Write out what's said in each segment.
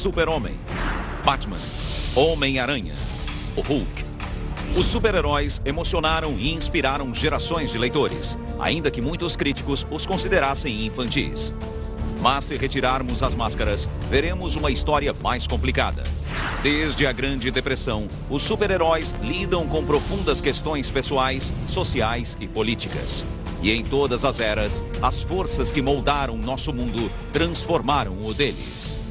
Super-Homem, Batman, Homem-Aranha, o Hulk. Os super-heróis emocionaram e inspiraram gerações de leitores, ainda que muitos críticos os considerassem infantis. Mas se retirarmos as máscaras, veremos uma história mais complicada. Desde a Grande Depressão, os super-heróis lidam com profundas questões pessoais, sociais e políticas. E em todas as eras, as forças que moldaram nosso mundo transformaram o deles.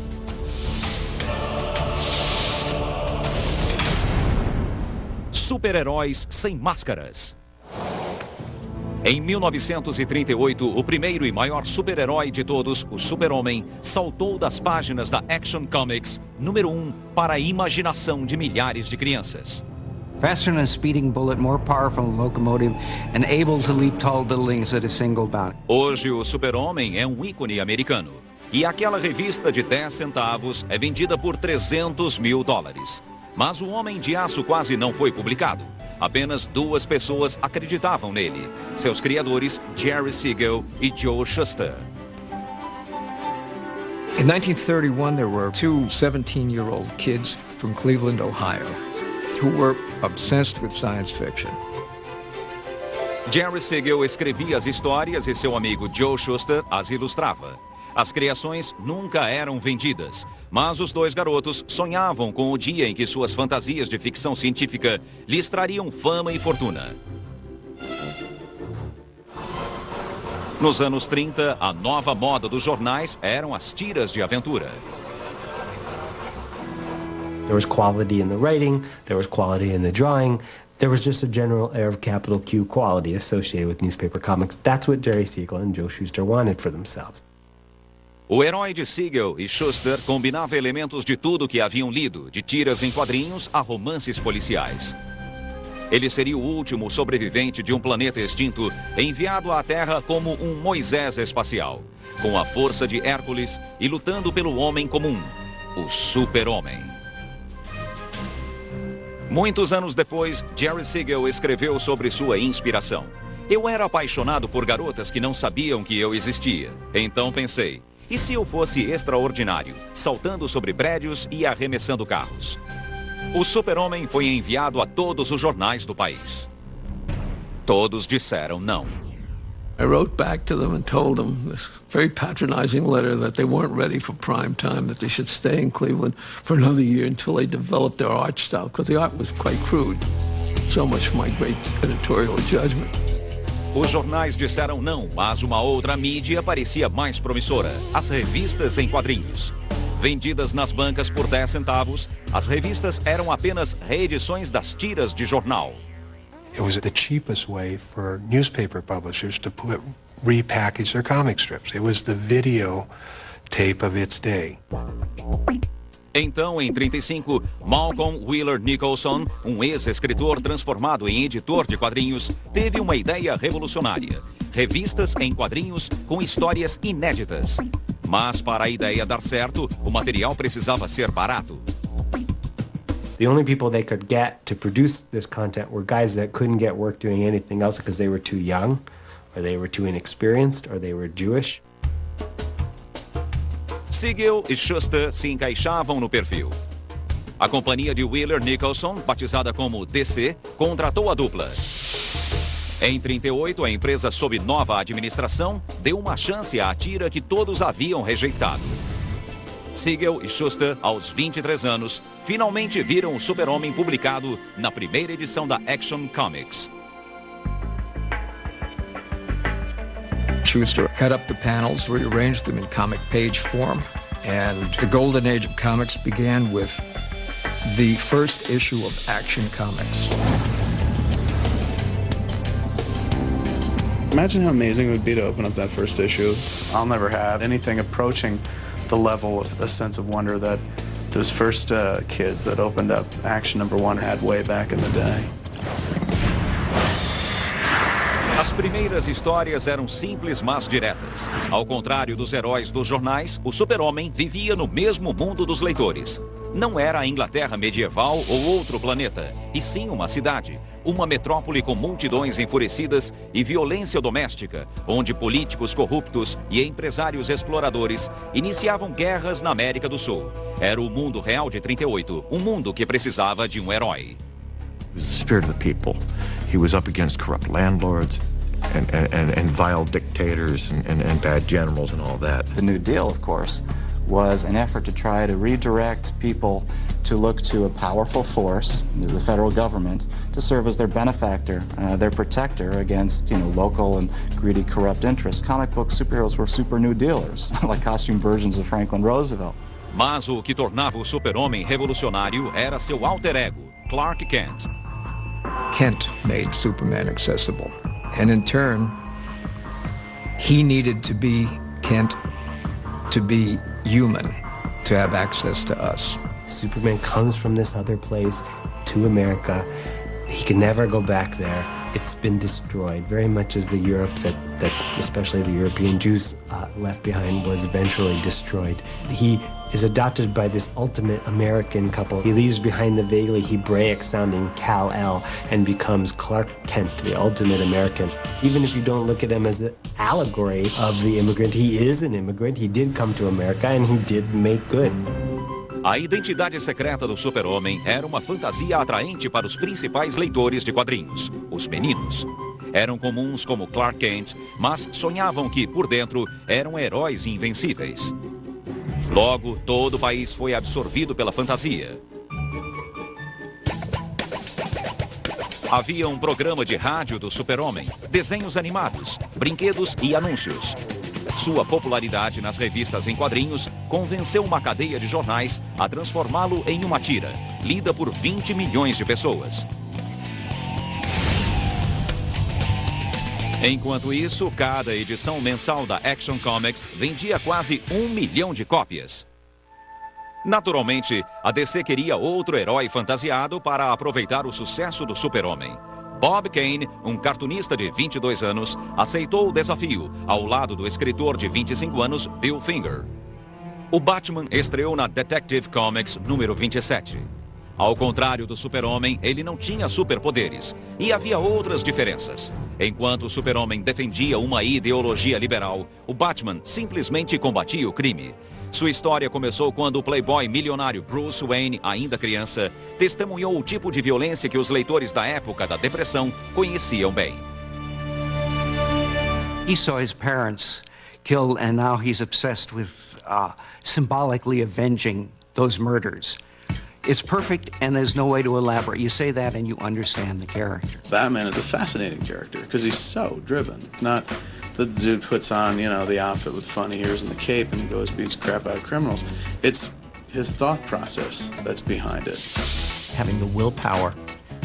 Super-heróis sem máscaras. Em 1938, o primeiro e maior super-herói de todos, o Super-Homem, saltou das páginas da Action Comics, número 1, para a imaginação de milhares de crianças. Faster than a speeding bullet, more powerful than a locomotive, and able to leap tall buildings at a single bound. Hoje, o Super-Homem é um ícone americano. E aquela revista de 10 centavos é vendida por $300 mil. Mas o Homem de Aço quase não foi publicado. Apenas 2 pessoas acreditavam nele. Seus criadores, Jerry Siegel e Joe Shuster. In 1931, there were 2 17-year-old kids from Cleveland, Ohio, who were obsessed with science fiction. Jerry Siegel escrevia as histórias e seu amigo Joe Shuster as ilustrava. As criações nunca eram vendidas, mas os 2 garotos sonhavam com o dia em que suas fantasias de ficção científica lhes trariam fama e fortuna. Nos anos 30, a nova moda dos jornais eram as tiras de aventura. There was quality in the writing, there was quality in the drawing, there was just a general air of capital Q quality associated with newspaper comics. That's what Jerry Siegel and Joe Shuster wanted for themselves. O herói de Siegel e Shuster combinava elementos de tudo que haviam lido, de tiras em quadrinhos a romances policiais. Ele seria o último sobrevivente de um planeta extinto, enviado à Terra como um Moisés espacial, com a força de Hércules e lutando pelo homem comum, o Super-Homem. Muitos anos depois, Jerry Siegel escreveu sobre sua inspiração. Eu era apaixonado por garotas que não sabiam que eu existia. Então pensei, e se eu fosse extraordinário, saltando sobre prédios e arremessando carros? O Super-Homem foi enviado a todos os jornais do país. Todos disseram não. I wrote back to them and told them this very patronizing letter that they weren't ready for prime time, that they should stay in Cleveland for another year until they developed their art style, because the art was quite crude. So much for my great editorial judgment. Os jornais disseram não, mas uma outra mídia parecia mais promissora: as revistas em quadrinhos. Vendidas nas bancas por 10 centavos, as revistas eram apenas reedições das tiras de jornal. It was the cheapest way for newspaper publishers to repackage their comic strips. It was the video tape of its day. Então, em 35, Malcolm Wheeler Nicholson, um ex-escritor transformado em editor de quadrinhos, teve uma ideia revolucionária: revistas em quadrinhos com histórias inéditas. Mas para a ideia dar certo, o material precisava ser barato. The only people they could get to produce this content were guys that couldn't get work doing anything else because they were too young, or they were too inexperienced, or they were Jewish. Siegel e Shuster se encaixavam no perfil. A companhia de Wheeler Nicholson, batizada como DC, contratou a dupla. Em 38, a empresa, sob nova administração, deu uma chance à tira que todos haviam rejeitado. Siegel e Shuster, aos 23 anos, finalmente viram o Super-Homem publicado na primeira edição da Action Comics. Shuster cut up the panels, rearranged them in comic page form, and the golden age of comics began with the first issue of Action Comics. Imagine how amazing it would be to open up that first issue. I'll never have anything approaching the level of a sense of wonder that those first kids that opened up Action #1 had way back in the day. As primeiras histórias eram simples, mas diretas. Ao contrário dos heróis dos jornais, o super-homem vivia no mesmo mundo dos leitores. Não era a Inglaterra medieval ou outro planeta, e sim uma cidade. Uma metrópole com multidões enfurecidas e violência doméstica, onde políticos corruptos e empresários exploradores iniciavam guerras na América do Sul. Era o mundo real de 38, um mundo que precisava de um herói. He was the spirit of the people. He was up against corrupt landlords and vile dictators and bad generals and all that. The New Deal, of course, was an effort to try to redirect people to look to a powerful force, the federal government, to serve as their benefactor, their protector against, local and greedy, corrupt interests. Comic book superheroes were super New Dealers, like costume versions of Franklin Roosevelt. Mas o que tornava o super-homem revolucionário era seu alter ego, Clark Kent. Kent made Superman accessible. And in turn, he needed to be Kent to be human, to have access to us. Superman comes from this other place to America. He can never go back there. It's been destroyed, very much as the Europe that especially the European Jews left behind was eventually destroyed. He is adopted by this ultimate American couple. He leaves behind the vaguely Hebraic-sounding Kal-El and becomes Clark Kent, the ultimate American. Even if you don't look at him as an allegory of the immigrant, he is an immigrant. He did come to America and he did make good. A identidade secreta do super-homem era uma fantasia atraente para os principais leitores de quadrinhos, os meninos. Eram comuns como Clark Kent, mas sonhavam que, por dentro, eram heróis invencíveis. Logo, todo o país foi absorvido pela fantasia. Havia um programa de rádio do super-homem, desenhos animados, brinquedos e anúncios. Sua popularidade nas revistas em quadrinhos convenceu uma cadeia de jornais a transformá-lo em uma tira, lida por 20 milhões de pessoas. Enquanto isso, cada edição mensal da Action Comics vendia quase 1 milhão de cópias. Naturalmente, a DC queria outro herói fantasiado para aproveitar o sucesso do super-homem. Bob Kane, um cartunista de 22 anos, aceitou o desafio, ao lado do escritor de 25 anos, Bill Finger. O Batman estreou na Detective Comics número 27. Ao contrário do super-homem, ele não tinha superpoderes, e havia outras diferenças. Enquanto o super-homem defendia uma ideologia liberal, o Batman simplesmente combatia o crime. Sua história começou quando o playboy milionário Bruce Wayne, ainda criança, testemunhou o tipo de violência que os leitores da época da depressão conheciam bem. He saw his parents killed, and now he's obsessed with symbolically avenging those murders. It's perfect, and there's no way to elaborate. You say that and you understand the character. Batman is a fascinating character because he's so driven. Not the dude puts on, the outfit with funny ears and the cape and he goes beats crap out of criminals. It's his thought process that's behind it. Having the willpower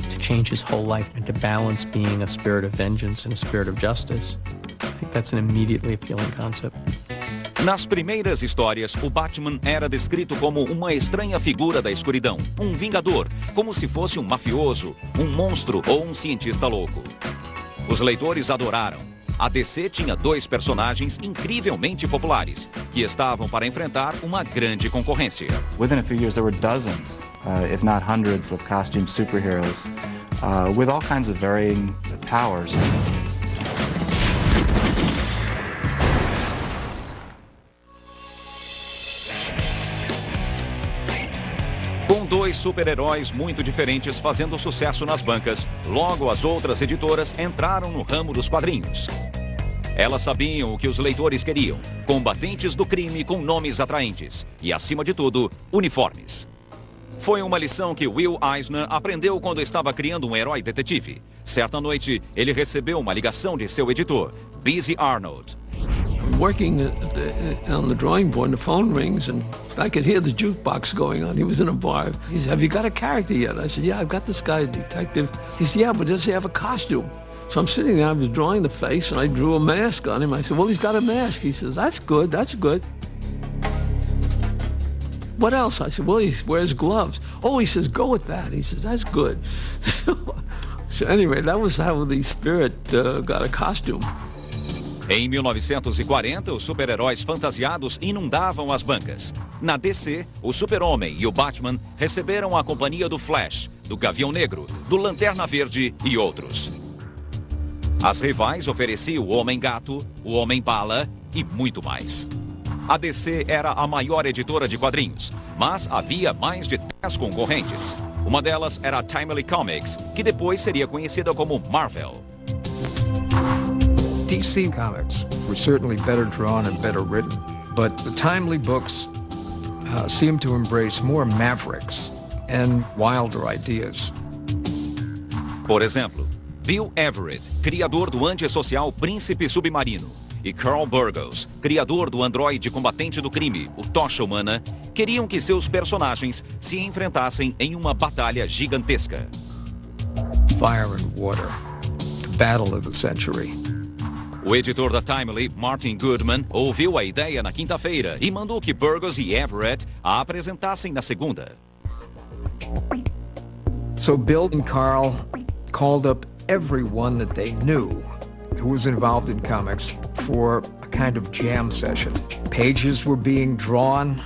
to change his whole life and to balance being a spirit of vengeance and a spirit of justice. I think that's an immediately appealing concept. Nas primeiras histórias, o Batman era descrito como uma estranha figura da escuridão, um vingador, como se fosse um mafioso, um monstro ou um cientista louco. Os leitores adoraram. A DC tinha 2 personagens incrivelmente populares, que estavam para enfrentar uma grande concorrência. Within a few years, there were dozens, if not hundreds, of costume superheroes with all kinds of varying powers. Com 2 super-heróis muito diferentes fazendo sucesso nas bancas, logo as outras editoras entraram no ramo dos quadrinhos. Elas sabiam o que os leitores queriam, combatentes do crime com nomes atraentes e, acima de tudo, uniformes. Foi uma lição que Will Eisner aprendeu quando estava criando um herói detetive. Certa noite, ele recebeu uma ligação de seu editor, Busy Arnold. Working on the drawing board, and the phone rings, and I could hear the jukebox going on. He was in a bar. He said, "Have you got a character yet?" I said, "Yeah, I've got this guy, a detective." He said, "Yeah, but does he have a costume?" So I'm sitting there, I was drawing the face, and I drew a mask on him. I said, "Well, he's got a mask." He says, "That's good, that's good." "What else?" I said, "Well, he wears gloves." "Oh," he says, "go with that." He says, "That's good." So So anyway, that was how the Spirit got a costume. Em 1940, os super-heróis fantasiados inundavam as bancas. Na DC, o Super-Homem e o Batman receberam a companhia do Flash, do Gavião Negro, do Lanterna Verde e outros. As rivais ofereciam o Homem-Gato, o Homem-Bala e muito mais. A DC era a maior editora de quadrinhos, mas havia mais de 10 concorrentes. Uma delas era a Timely Comics, que depois seria conhecida como Marvel. DC comics were certainly better drawn and better written, but the Timely books seemed to embrace more mavericks and wilder ideas. Por exemplo, Bill Everett, criador do antissocial Príncipe Submarino, e Carl Burgos, criador do androide combatente do crime, o Tocha Humana, queriam que seus personagens se enfrentassem em uma batalha gigantesca. Fire and water, the battle of the century. O editor da Timely, Martin Goodman, ouviu a ideia na quinta-feira e mandou que Burgos e Everett a apresentassem na segunda. So Bill and Carl called up everyone that they knew who was involved in comics for a kind of jam session. Pages were being drawn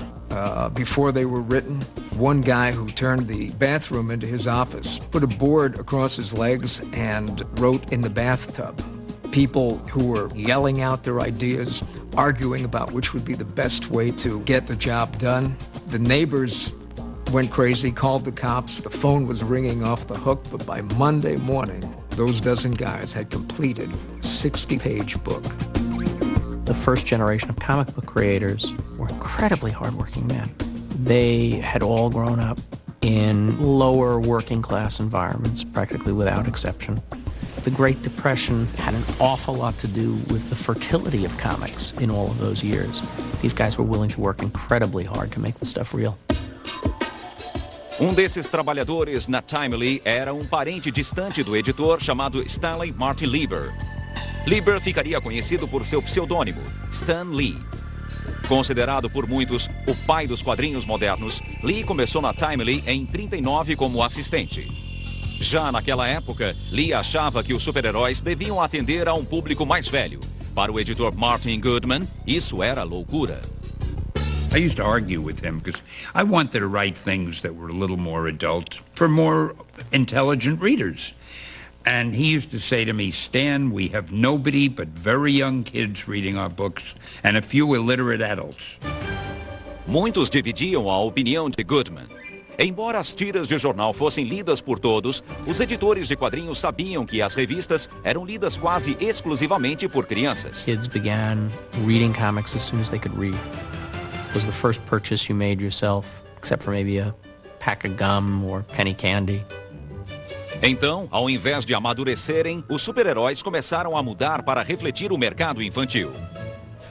before they were written. One guy who turned the bathroom into his office put a board across his legs and wrote in the bathtub. People who were yelling out their ideas, arguing about which would be the best way to get the job done. The neighbors went crazy, called the cops. The phone was ringing off the hook, but by Monday morning, those dozen guys had completed a 60-page book. The first generation of comic book creators were incredibly hardworking men. They had all grown up in lower working class environments, practically without exception. The Great Depression had an awful lot to do with the fertility of comics in all of those years. These guys were willing to work incredibly hard to make the stuff real. Desses trabalhadores na Timely era parente distante do editor chamado Stanley Martin Lieber. Lieber ficaria conhecido por seu pseudônimo, Stan Lee. Considerado por muitos o pai dos quadrinhos modernos, Lee começou na Timely em 1939 como assistente. Já naquela época, Lee achava que os super-heróis deviam atender a público mais velho. Para o editor Martin Goodman, isso era loucura. I used to argue with him because I wanted to write things that were a little more adult for more intelligent readers. And he used to say to me, Stan, we have nobody but very young kids reading our books and a few illiterate adults. Muitos dividiam a opinião de Goodman. Embora as tiras de jornal fossem lidas por todos, os editores de quadrinhos sabiam que as revistas eram lidas quase exclusivamente por crianças. Kids began reading comics as soon as they could read. It was the first purchase you made yourself, except for maybe a pack of gum or penny candy. Então, ao invés de amadurecerem, os super-heróis começaram a mudar para refletir o mercado infantil.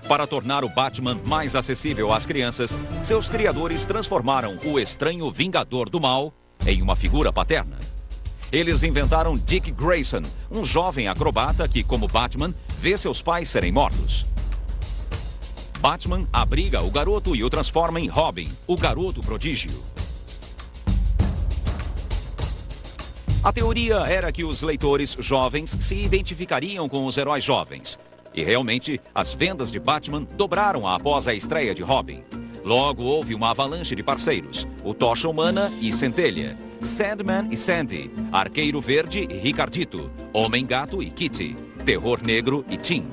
Para tornar o Batman mais acessível às crianças, seus criadores transformaram o estranho Vingador do Mal em uma figura paterna. Eles inventaram Dick Grayson, jovem acrobata que, como Batman, vê seus pais serem mortos. Batman abriga o garoto e o transforma em Robin, o garoto prodígio. A teoria era que os leitores jovens se identificariam com os heróis jovens. E realmente, as vendas de Batman dobraram após a estreia de Robin. Logo houve uma avalanche de parceiros, o Tocha Humana e Centelha, Sandman e Sandy, Arqueiro Verde e Ricardito, Homem-Gato e Kitty, Terror Negro e Tim.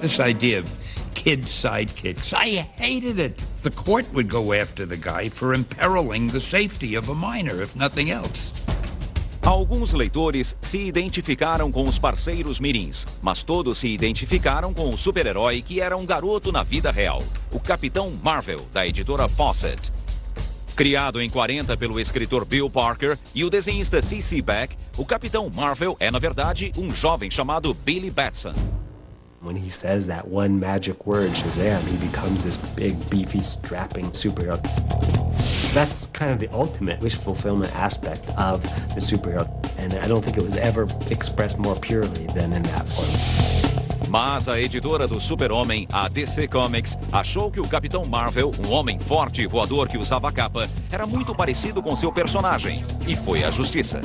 This idea of kid sidekicks, I hated it. The court would go after the guy for imperiling the safety of a minor, if nothing else. Alguns leitores se identificaram com os parceiros mirins, mas todos se identificaram com o super-herói que era garoto na vida real, o Capitão Marvel, da editora Fawcett. Criado em 40 pelo escritor Bill Parker e o desenhista C.C. Beck, o Capitão Marvel é, na verdade, jovem chamado Billy Batson. When he says that one magic word, Shazam, he becomes this big, beefy, strapping superhero. That's kind of the ultimate wish fulfillment aspect of the superhero. And I don't think it was ever expressed more purely than in that form. Mas a editora do Super-Homem, a DC Comics, achou que o Capitão Marvel, homem forte e voador que usava capa, era muito parecido com seu personagem. E foi à justiça.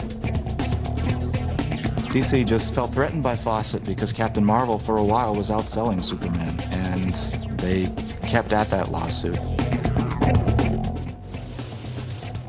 DC just felt threatened by Fawcett because Captain Marvel for a while was outselling Superman, and they kept at that lawsuit.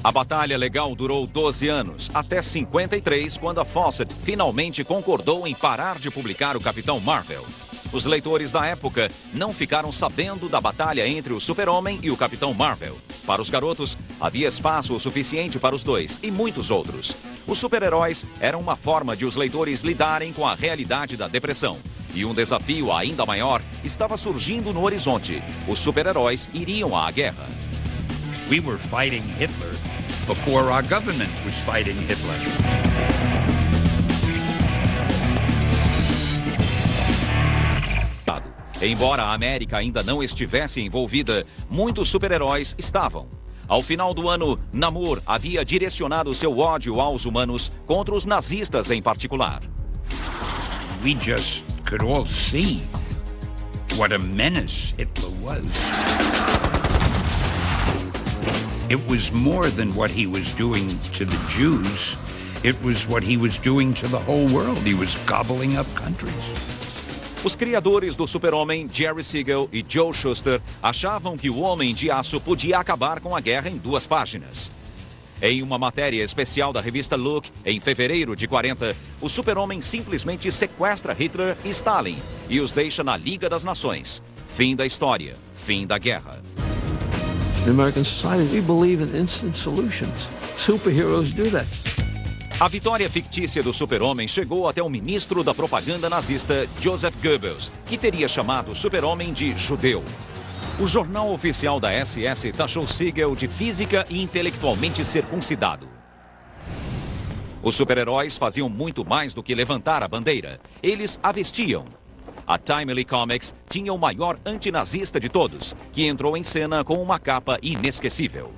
A batalha legal durou 12 anos, até 53, quando a Fawcett finalmente concordou em parar de publicar o Capitão Marvel. Os leitores da época não ficaram sabendo da batalha entre o Super-Homem e o Capitão Marvel. Para os garotos, havia espaço o suficiente para os dois e muitos outros. Os super-heróis eram uma forma de os leitores lidarem com a realidade da depressão. E um desafio ainda maior estava surgindo no horizonte. Os super-heróis iriam à guerra. We were fighting Hitler before our government was fighting Hitler. Embora a América ainda não estivesse envolvida, muitos super-heróis estavam. Ao final do ano, Namor havia direcionado seu ódio aos humanos contra os nazistas em particular. We just could all see what a menace Hitler was. It was more than what he was doing to the Jews. It was what he was doing to the whole world. He was gobbling up countries. Os criadores do Super-Homem, Jerry Siegel e Joe Shuster, achavam que o Homem de Aço podia acabar com a guerra em 2 páginas. Em uma matéria especial da revista Look, em fevereiro de 40, o Super-Homem simplesmente sequestra Hitler e Stalin e os deixa na Liga das Nações. Fim da história, fim da guerra. In American society, we believe in instant solutions. Superheroes do that. A vitória fictícia do Super-Homem chegou até o ministro da propaganda nazista, Joseph Goebbels, que teria chamado o Super-Homem de judeu. O jornal oficial da SS taxou Siegel de física e intelectualmente circuncidado. Os super-heróis faziam muito mais do que levantar a bandeira. Eles a vestiam. A Timely Comics tinha o maior antinazista de todos, que entrou em cena com uma capa inesquecível.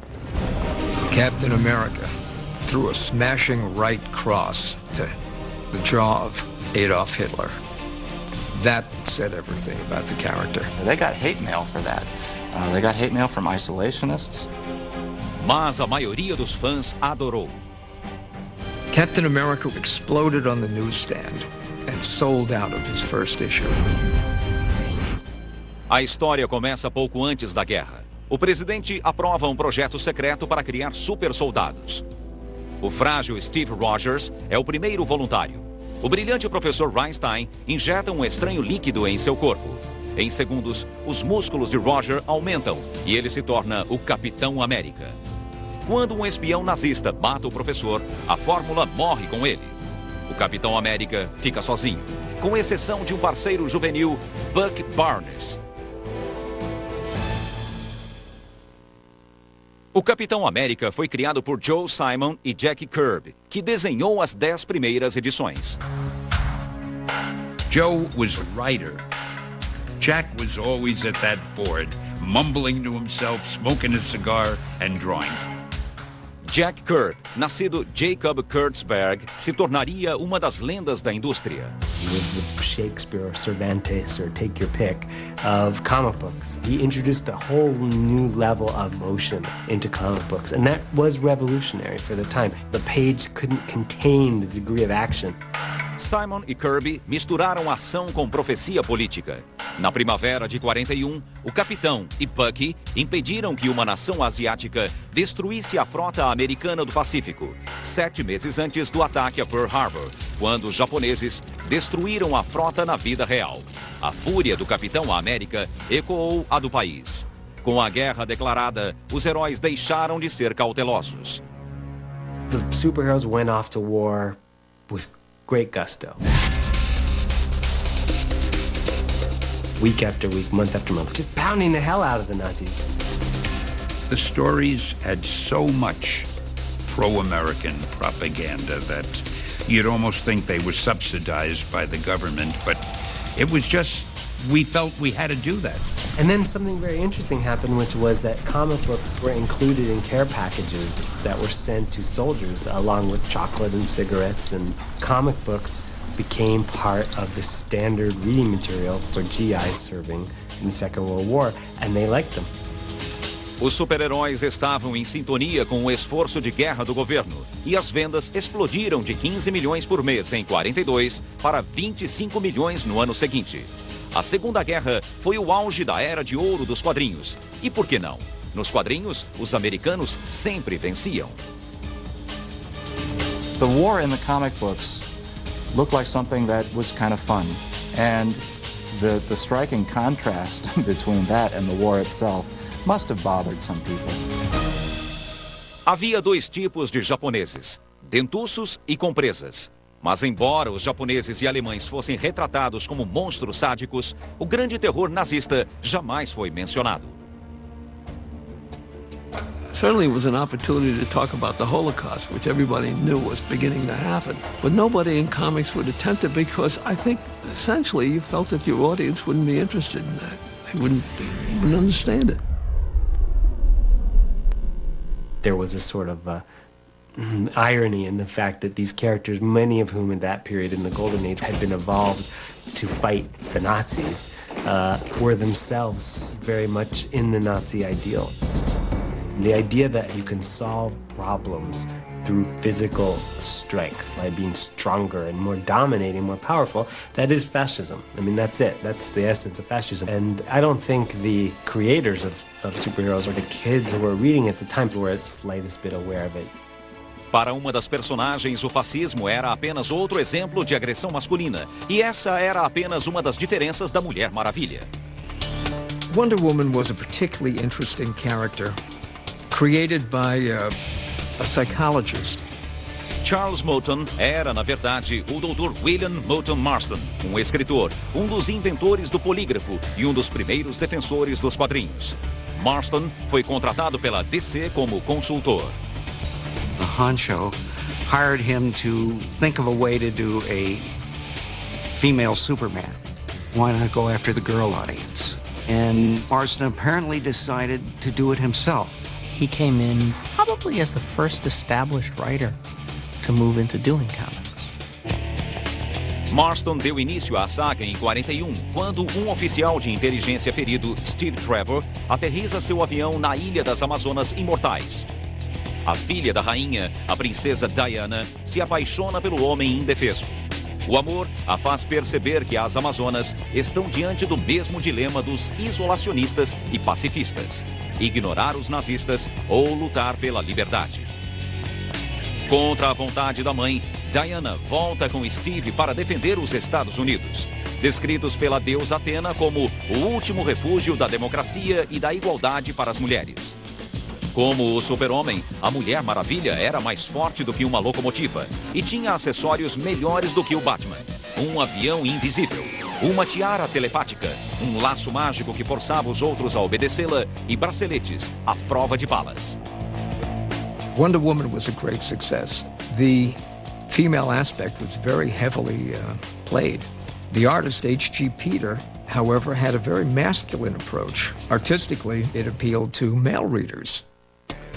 Captain America threw a smashing right cross to the jaw of Adolf Hitler. That said everything about the character. They got hate mail for that. They got hate mail from isolationists. Mas a maioria dos fãs adorou. Captain America exploded on the newsstand and sold out of his first issue. A história começa pouco antes da guerra. O presidente aprova um projeto secreto para criar super soldados. O frágil Steve Rogers é o primeiro voluntário. O brilhante professor Reinstein injeta um estranho líquido em seu corpo. Em segundos, os músculos de Roger aumentam e ele se torna o Capitão América. Quando um espião nazista mata o professor, a fórmula morre com ele. O Capitão América fica sozinho, com exceção de um parceiro juvenil, Buck Barnes. O Capitão América foi criado por Joe Simon e Jack Kirby, que desenhou as 10 primeiras edições. Joe was a writer. Jack was always at that board, mumbling to himself, smoking a cigar and drawing. Jack Kirby, nascido Jacob Kurtzberg, se tornaria uma das lendas da indústria. He was the Shakespeare or Cervantes, or take your pick, of comic books. He introduced a whole new level of motion into comic books, and that was revolutionary for the time. The page couldn't contain the degree of action. Simon e Kirby misturaram ação com profecia política. Na primavera de 41, o Capitão e Bucky impediram que uma nação asiática destruísse a frota americana do Pacífico, 7 meses antes do ataque a Pearl Harbor, quando os japoneses destruíram a frota na vida real. A fúria do Capitão América ecoou a do país. Com a guerra declarada, os heróis deixaram de ser cautelosos. The superheroes went off to war with great gusto. Week after week, month after month, just pounding the hell out of the Nazis. The stories had so much pro-American propaganda that you'd almost think they were subsidized by the government, but it was just, we felt we had to do that. And then something very interesting happened, which was that comic books were included in care packages that were sent to soldiers, along with chocolate and cigarettes, and comic books became part of the standard reading material for GIs serving in the Second World War, and they liked them. Os super-heróis estavam em sintonia com o esforço de guerra do governo e as vendas explodiram de 15 milhões por mês em 42 para 25 milhões no ano seguinte. A Segunda Guerra foi o auge da era de ouro dos quadrinhos. E por que não? Nos quadrinhos, os americanos sempre venciam. The war in the comic books looked like something that was kind of fun. And the striking contrast between that and the war itself must have bothered some people. Havia dois tipos de japoneses, dentuços e com presas. Mas embora os japoneses e alemães fossem retratados como monstros sádicos, o grande terror nazista jamais foi mencionado. Certainly it was an opportunity to talk about the Holocaust, which everybody knew was beginning to happen. But nobody in comics would attempt it because I think essentially you felt that your audience wouldn't be interested in that. They wouldn't understand it. There was a sort of irony in the fact that these characters, many of whom in that period in the Golden Age had been evolved to fight the Nazis, were themselves very much in the Nazi ideal. The idea that you can solve problems through physical strength, by being stronger and more dominating, more powerful, that is fascism. I mean, that's it. That's the essence of fascism. And I don't think the creators of superheroes or the kids who were reading at the time were the slightest bit aware of it. Para uma das personagens, o fascismo era apenas outro exemplo de agressão masculina. E essa era apenas uma das diferenças da Mulher Maravilha. Wonder Woman was a particularly interesting character, created by a psychologist. Charles Moulton era, na verdade, o Dr. William Moulton Marston, um escritor, um dos inventores do polígrafo e um dos primeiros defensores dos quadrinhos. Marston foi contratado pela DC como consultor. The honcho hired him to think of a way to do a female Superman. Why not go after the girl audience? And Marston apparently decided to do it himself. He came in probably as the first established writer to move into doing comics. Marston deu início à saga em 41, quando um oficial de inteligência ferido, Steve Trevor, aterriza seu avião na Ilha das Amazonas Imortais. A filha da rainha, a princesa Diana, se apaixona pelo homem indefeso. O amor a faz perceber que as Amazonas estão diante do mesmo dilema dos isolacionistas e pacifistas: ignorar os nazistas ou lutar pela liberdade. Contra a vontade da mãe, Diana volta com Steve para defender os Estados Unidos, descritos pela deusa Atena como o último refúgio da democracia e da igualdade para as mulheres. Como o Super-Homem, a Mulher Maravilha era mais forte do que uma locomotiva e tinha acessórios melhores do que o Batman. Um avião invisível, uma tiara telepática, um laço mágico que forçava os outros a obedecê-la e braceletes à prova de balas. Wonder Woman was a great success. The female aspect was very heavily played. The artist H.G. Peter, however, had a very masculine approach. Artistically, it appealed to male readers.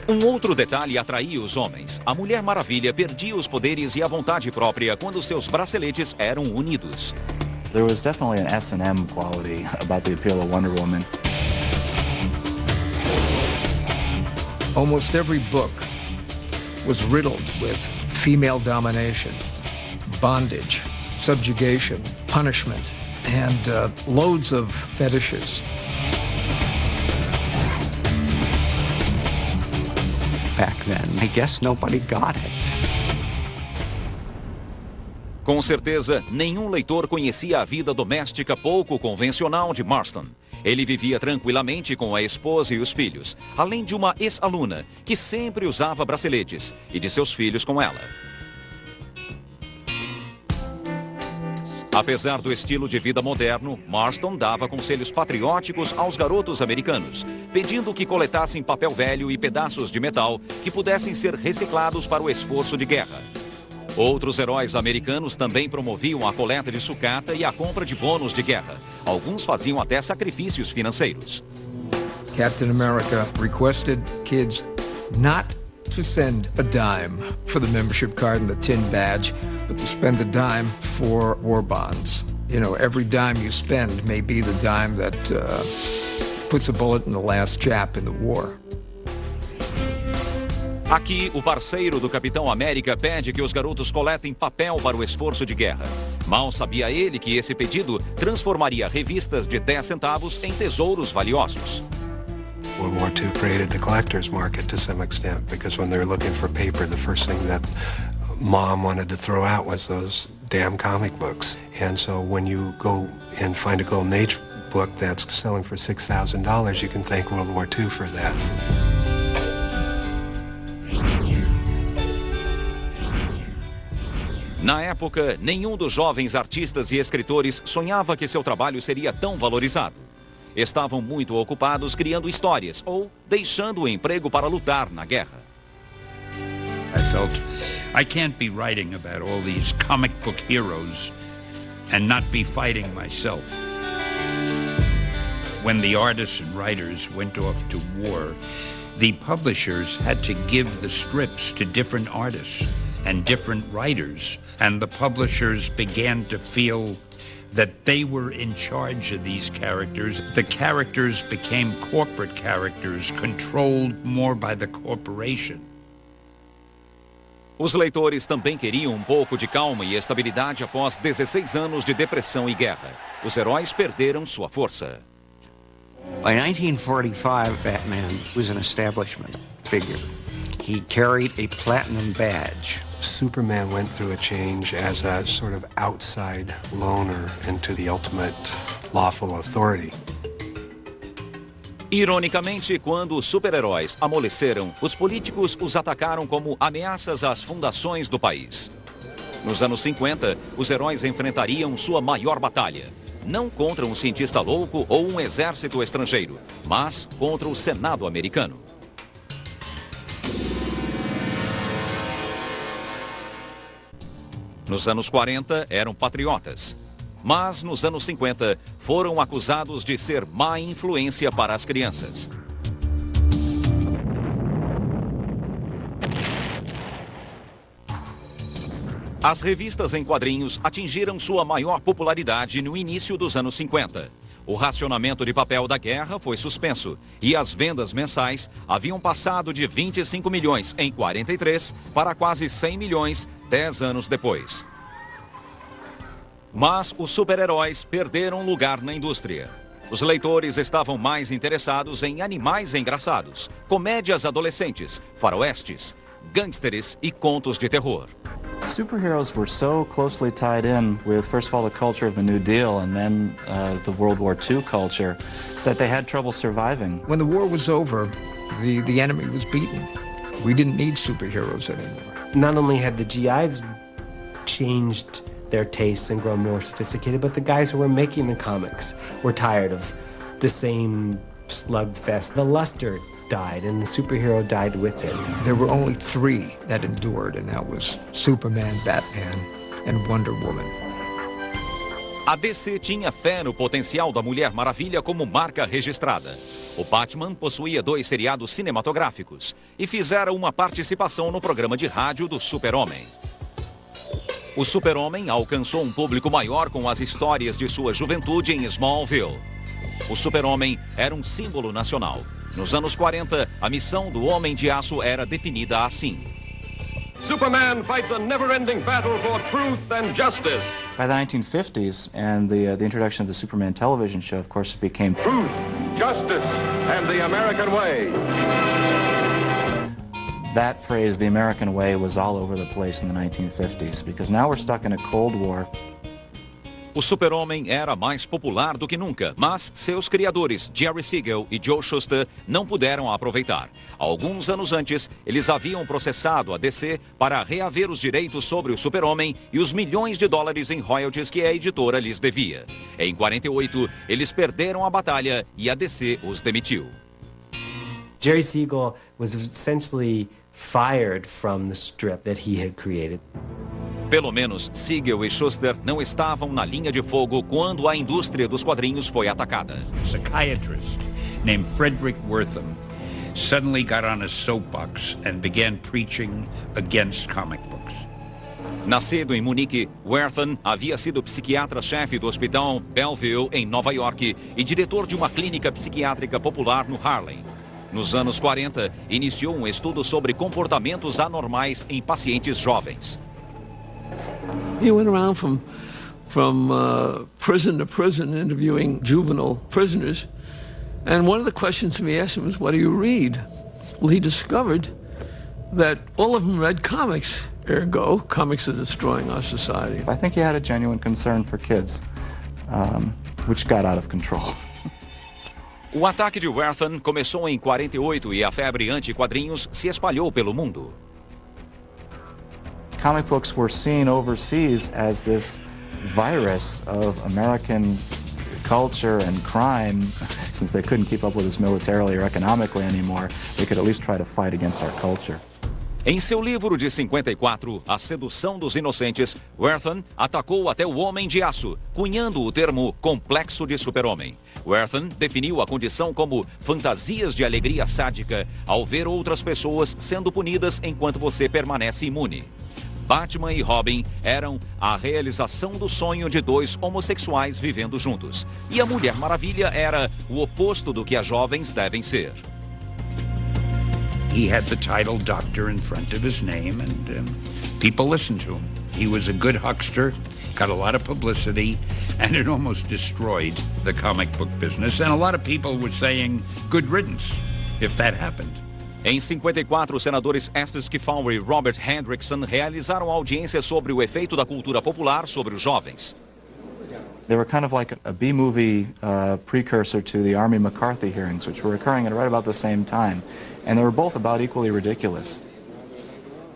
Um outro detalhe atraía os homens. A Mulher Maravilha perdia os poderes e a vontade própria quando seus braceletes eram unidos. There was definitely an S&M quality about the appeal of Wonder Woman. Almost every book was riddled with female domination, bondage, subjugation, punishment, and loads of fetishes. Back then, I guess nobody got it. Com certeza, nenhum leitor conhecia a vida doméstica pouco convencional de Marston. Ele vivia tranquilamente com a esposa e os filhos, além de uma ex-aluna que sempre usava braceletes, e de seus filhos com ela. Apesar do estilo de vida moderno, Marston dava conselhos patrióticos aos garotos americanos, pedindo que coletassem papel velho e pedaços de metal que pudessem ser reciclados para o esforço de guerra. Outros heróis americanos também promoviam a coleta de sucata e a compra de bônus de guerra. Alguns faziam até sacrifícios financeiros. Captain America requested kids not to send a dime for the membership card and the tin badge, but to spend the dime for war bonds. You know, every dime you spend may be the dime that puts a bullet in the last Jap in the war. Aqui, o parceiro do Capitão América pede que os garotos coletem papel para o esforço de guerra. Mal sabia ele que esse pedido transformaria revistas de 10 centavos em tesouros valiosos. World War II created the collector's market to some extent, because when they were looking for paper, the first thing that Mom wanted to throw out was those damn comic books. And so when you go and find a Golden Age book that's selling for $6,000, you can thank World War II for that. Na época, nenhum dos jovens artistas e escritores sonhava que seu trabalho seria tão valorizado. Estavam muito ocupados criando histórias ou deixando o emprego para lutar na guerra. I felt I can't be writing about all these comic book heroes and not be fighting myself. When the artists and writers went off to war, the publishers had to give the strips to different artists and different writers, and the publishers began to feel that they were in charge of these characters. The characters became corporate characters, controlled more by the corporation. Os leitores também queriam um pouco de calma e estabilidade após 16 anos de depressão e guerra. Os heróis perderam sua força. By 1945, Batman was an establishment figure. He carried a platinum badge. Superman went through a change as a sort of outside loner into the ultimate lawful authority. Ironicamente, quando os super-heróis amoleceram, os políticos os atacaram como ameaças às fundações do país. Nos anos 50, os heróis enfrentariam sua maior batalha. Não contra um cientista louco ou um exército estrangeiro, mas contra o Senado americano. Nos anos 40, eram patriotas. Mas, nos anos 50, foram acusados de ser má influência para as crianças. As revistas em quadrinhos atingiram sua maior popularidade no início dos anos 50. O racionamento de papel da guerra foi suspenso e as vendas mensais haviam passado de 25 milhões em 43 para quase 100 milhões 10 anos depois. Mas os super-heróis perderam lugar na indústria. Os leitores estavam mais interessados em animais engraçados, comédias adolescentes, faroestes, gangsters e contos de terror. Superheroes were so closely tied in with, first of all, the culture of the New Deal and then the World War II culture that they had trouble surviving. When the war was over, the enemy was beaten. We didn't need superheroes anymore. Not only had the GIs changed their tastes and grown more sophisticated, but the guys who were making the comics were tired of the same slugfest. The luster died, and the superhero died with it. There were only three that endured, and that was Superman, Batman, and Wonder Woman. A DC tinha fé no potencial da Mulher Maravilha como marca registrada. O Batman possuía 2 seriados cinematográficos e fizeram uma participação no programa de rádio do Super-Homem. O Super-Homem alcançou um público maior com as histórias de sua juventude em Smallville. O Super-Homem era um símbolo nacional. Nos anos 40, a missão do Homem de Aço era definida assim. Superman fights a never-ending battle for truth and justice. By the 1950s and the introduction of the Superman television show, of course, it became Truth, justice, and the American way. That phrase, the American way, was all over the place in the 1950s, because now we're stuck in a Cold War. O Super-Homem era mais popular do que nunca, mas seus criadores, Jerry Siegel e Joe Shuster, não puderam aproveitar. Alguns anos antes, eles haviam processado a DC para reaver os direitos sobre o Super-Homem e os milhões de dólares em royalties que a editora lhes devia. Em 48, eles perderam a batalha e a DC os demitiu. Jerry Siegel was essentially fired from the strip that he had created. Pelo menos, Siegel e Shuster não estavam na linha de fogo quando a indústria dos quadrinhos foi atacada. A psychiatrist named Frederick Wertham suddenly got on a soapbox and began preaching against comic books. Nascido em Munique, Wertham havia sido psiquiatra-chefe do Hospital Bellevue, em Nova York, e diretor de uma clínica psiquiátrica popular no Harlem. Nos anos 40, iniciou um estudo sobre comportamentos anormais em pacientes jovens. He went around from prison to prison interviewing juvenile prisoners. And one of the questions we asked him was, what do you read? Well, he discovered that all of them read comics. Ergo, comics are destroying our society. I think he had a genuine concern for kids, which got out of control. O ataque de Werthon começou em 48 e a febre anti-quadrinhos se espalhou pelo mundo. Comic books were seen overseas as this virus of American culture and crime. Since they couldn't keep up with us militarily or economically anymore, they could at least try to fight against our culture. Em seu livro de 54, A Sedução dos Inocentes, Werthon atacou até o Homem de Aço, cunhando o termo complexo de super-homem. Werthon definiu a condição como fantasias de alegria sádica ao ver outras pessoas sendo punidas enquanto você permanece imune. Batman e Robin eram a realização do sonho de dois homossexuais vivendo juntos. E a Mulher Maravilha era o oposto do que as jovens devem ser. He had the title Doctor in front of his name, and people listened to him. He was a good huckster, got a lot of publicity, and it almost destroyed the comic book business. And a lot of people were saying, good riddance, if that happened. Em 54, os senadores Estes Kefauver e Robert Hendrickson realizaram audiência sobre o efeito da cultura popular sobre os jovens. They were kind of like a B-movie precursor to the Army McCarthy hearings, which were occurring at right about the same time. And they were both about equally ridiculous.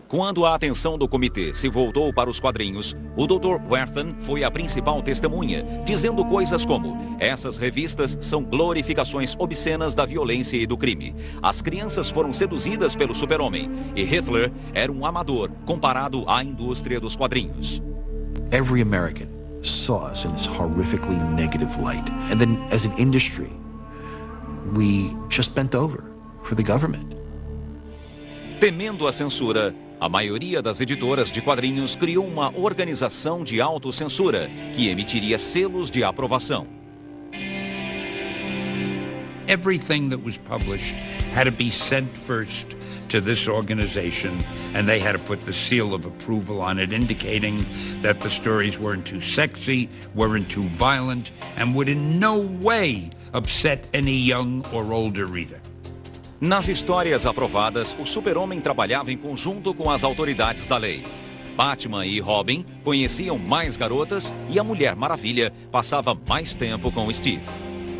Quando a atenção do comitê se voltou para os quadrinhos, o Dr. Werthon foi a principal testemunha, dizendo coisas como: essas revistas são glorificações obscenas da violência e do crime. As crianças foram seduzidas pelo super-homem e Hitler era um amador comparado à indústria dos quadrinhos. Every American saw us in this horrifically negative light. And then as an industry, we just bent over for the government. Temendo a censura, a maioria das editoras de quadrinhos criou uma organização de autocensura que emitiria selos de aprovação. Everything that was published had to be sent first to this organization, and they had to put the seal of approval on it, indicating that the stories weren't too sexy, weren't too violent, and would in no way upset any young or older reader. Nas histórias aprovadas, o super-homem trabalhava em conjunto com as autoridades da lei. Batman e Robin conheciam mais garotas e a Mulher Maravilha passava mais tempo com Steve.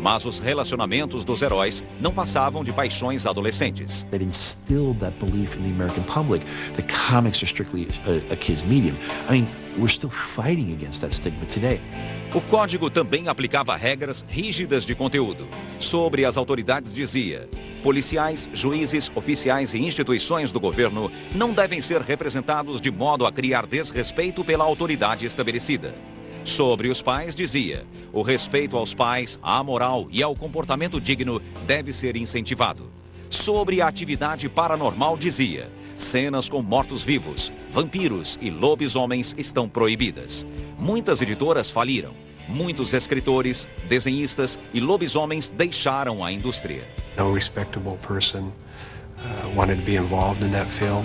Mas os relacionamentos dos heróis não passavam de paixões adolescentes. That instilled that belief in the American public that comics are strictly a kid's medium. I mean, we're still fighting against that stigma today. O código também aplicava regras rígidas de conteúdo. Sobre as autoridades dizia: policiais, juízes, oficiais e instituições do governo não devem ser representados de modo a criar desrespeito pela autoridade estabelecida. Sobre os pais dizia: o respeito aos pais, à moral e ao comportamento digno deve ser incentivado. Sobre a atividade paranormal dizia: cenas com mortos-vivos, vampiros e lobisomens estão proibidas. Muitas editoras faliram. Muitos escritores, desenhistas e lobisomens deixaram a indústria. No respectable person wanted to be involved in that field.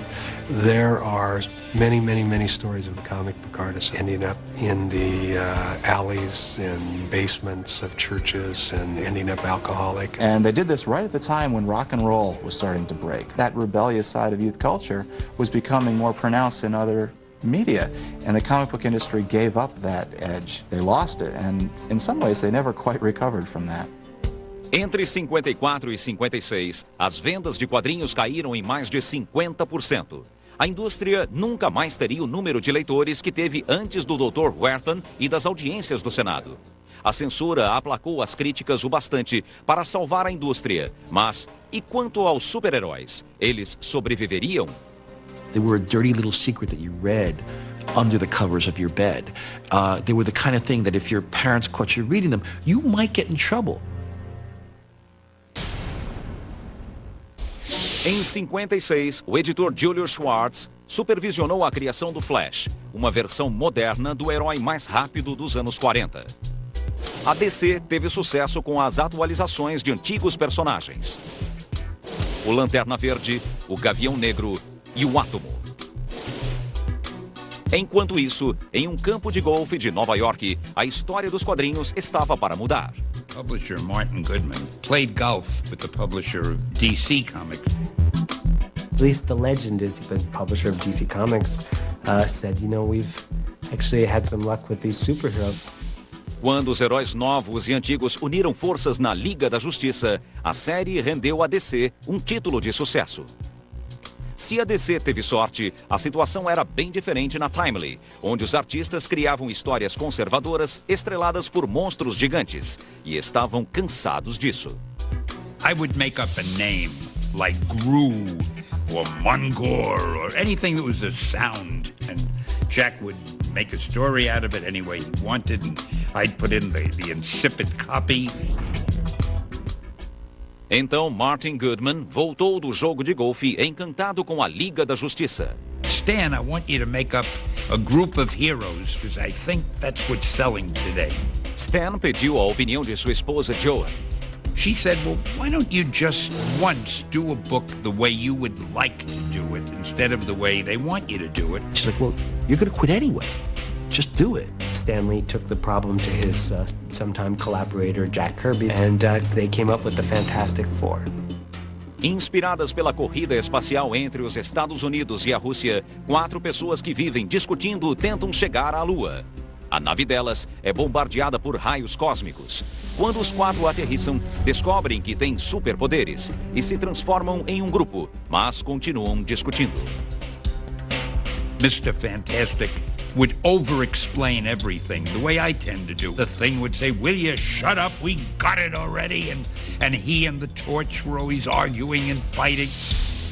There are many, many, many stories of the comic book artists ending up in the alleys and basements of churches and ending up alcoholic. And they did this right at the time when rock and roll was starting to break. That rebellious side of youth culture was becoming more pronounced in other media, and the comic book industry gave up that edge. They lost it, and in some ways they never quite recovered from that. Entre 54 e 56, as vendas de quadrinhos caíram em mais de 50%. A indústria nunca mais teria o número de leitores que teve antes do Dr. Werthon e das audiências do Senado. A censura aplacou as críticas o bastante para salvar a indústria. Mas, e quanto aos super-heróis? Eles sobreviveriam? They were a dirty little secret that you read under the covers of your bed. They were the kind of thing that if your parents caught you reading them, you might get in trouble. Em 56, o editor Julius Schwartz supervisionou a criação do Flash, uma versão moderna do herói mais rápido dos anos 40. A DC teve sucesso com as atualizações de antigos personagens. o Lanterna Verde, o Gavião Negro e o Átomo. Enquanto isso, em um campo de golfe de Nova York, a história dos quadrinhos estava para mudar. Publisher Martin Goodman played golf with the publisher of DC Comics. At least the legend is the publisher of DC Comics said, you know, we've actually had some luck with these superheroes. Quando os heróis novos e antigos uniram forças na Liga da Justiça, a série rendeu à DC um título de sucesso. Se a DC teve sorte, a situação era bem diferente na Timely, onde os artistas criavam histórias conservadoras estreladas por monstros gigantes, e estavam cansados disso. I would make up a name like Gru or Mungor or anything that was a sound, and Jack would make a story out of it any way he wanted, and I'd put in the insipid copy. Então Martin Goodman voltou do jogo de golfe encantado com a Liga da Justiça. Stan, I want you to make up a group of heroes, because I think that's what's selling today. Stan pediu a opinião de sua esposa Joan. She said, well, why don't you just once do a book the way you would like to do it instead of the way they want you to do it? She's like, well, you're going to quit anyway. Just do it. Stan Lee took the problem to his sometime collaborator, Jack Kirby, and they came up with the Fantastic Four. Inspiradas pela corrida espacial entre os Estados Unidos e a Rússia, 4 pessoas que vivem discutindo tentam chegar à Lua. A nave delas é bombardeada por raios cósmicos. Quando os 4 aterrissam, descobrem que têm superpoderes e se transformam em um grupo, mas continuam discutindo. Mr. Fantastic would over-explain everything, the way I tend to do. The Thing would say, will you shut up, we got it already, and he and the Torch were always arguing and fighting.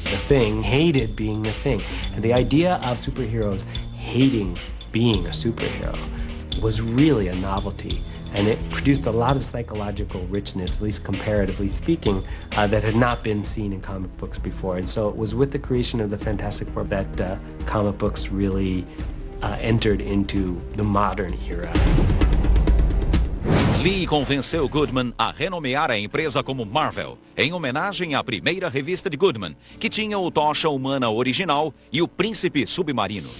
The Thing hated being the Thing, and the idea of superheroes hating being a superhero was really a novelty, and it produced a lot of psychological richness, at least comparatively speaking, that had not been seen in comic books before. And so it was with the creation of the Fantastic Four that comic books really entered into the modern era. Lee convenceu Goodman a renomear a empresa como Marvel, em homenagem à primeira revista de Goodman, que tinha o Tocha Humana original e o Príncipe Submarino.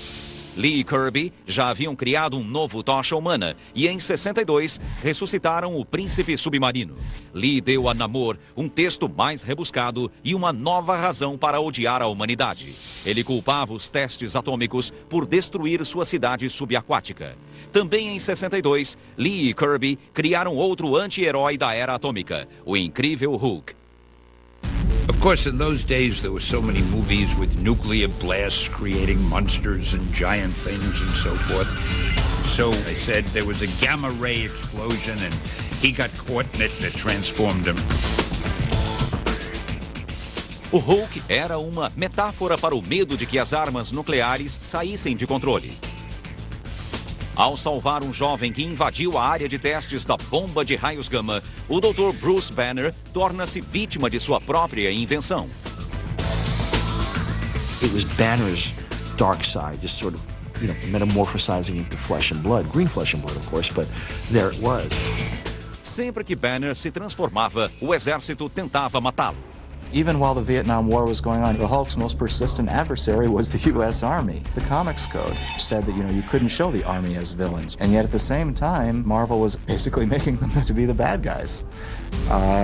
Lee e Kirby já haviam criado um novo Tocha Humana e em 62 ressuscitaram o Príncipe Submarino. Lee deu a Namor um texto mais rebuscado e uma nova razão para odiar a humanidade. Ele culpava os testes atômicos por destruir sua cidade subaquática. Também em 62, Lee e Kirby criaram outro anti-herói da era atômica, o incrível Hulk. Of course, in those days, there were so many movies with nuclear blasts creating monsters and giant things and so forth. So I said there was a gamma ray explosion and he got caught in it and it transformed him. O Hulk era uma metáfora para o medo de que as armas nucleares saíssem de controle. Ao salvar um jovem que invadiu a área de testes da bomba de raios gama, o Dr. Bruce Banner torna-se vítima de sua própria invenção. It was Banner's dark side, just sort of, metamorphosizing into flesh and blood. Green flesh and blood, of course, but there it was. Sempre que Banner se transformava, o exército tentava matá-lo. Even while the Vietnam War was going on, the Hulk's most persistent adversary was the U.S. Army. The Comics Code said that, you couldn't show the Army as villains. And yet at the same time, Marvel was basically making them to be the bad guys.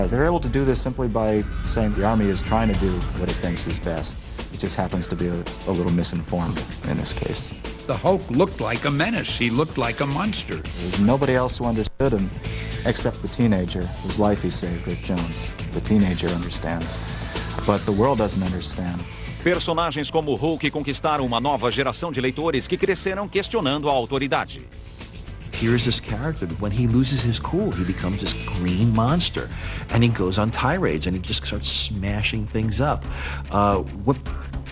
They're able to do this simply by saying the Army is trying to do what it thinks is best. It just happens to be a little misinformed in this case. The Hulk looked like a menace. He looked like a monster. There's nobody else who understood him except the teenager whose life he saved, Rick Jones. The teenager understands. But the world doesn't understand. Personagens como Hulk conquistaram uma nova geração de leitores que cresceram questionando a autoridade. Here's this character that when he loses his cool, he becomes this green monster. And he goes on tirades and he just starts smashing things up. What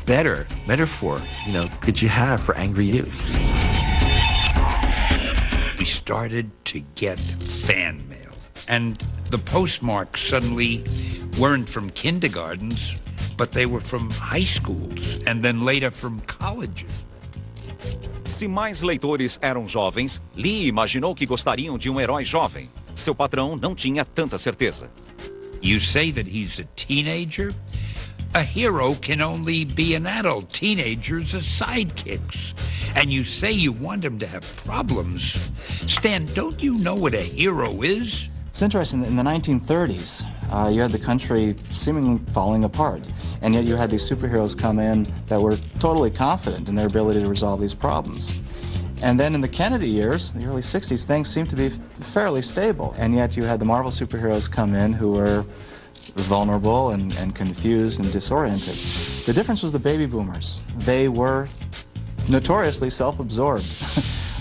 better metaphor, could you have for angry youth? We started to get fan mail. And the postmarks suddenly weren't from kindergartens, but they were from high schools and then later from colleges. Se mais leitores eram jovens, Lee imaginou que gostariam de um herói jovem. Seu patrão não tinha tanta certeza. You say that he's a teenager? A hero can only be an adult. Teenagers are sidekicks. And you say you want him to have problems. Stan, don't you know what a hero is? It's interesting that in the 1930s, you had the country seemingly falling apart, and yet you had these superheroes come in that were totally confident in their ability to resolve these problems. And then in the Kennedy years, the early 60s, things seemed to be fairly stable, and yet you had the Marvel superheroes come in who were vulnerable and confused and disoriented. The difference was the baby boomers. They were notoriously self-absorbed.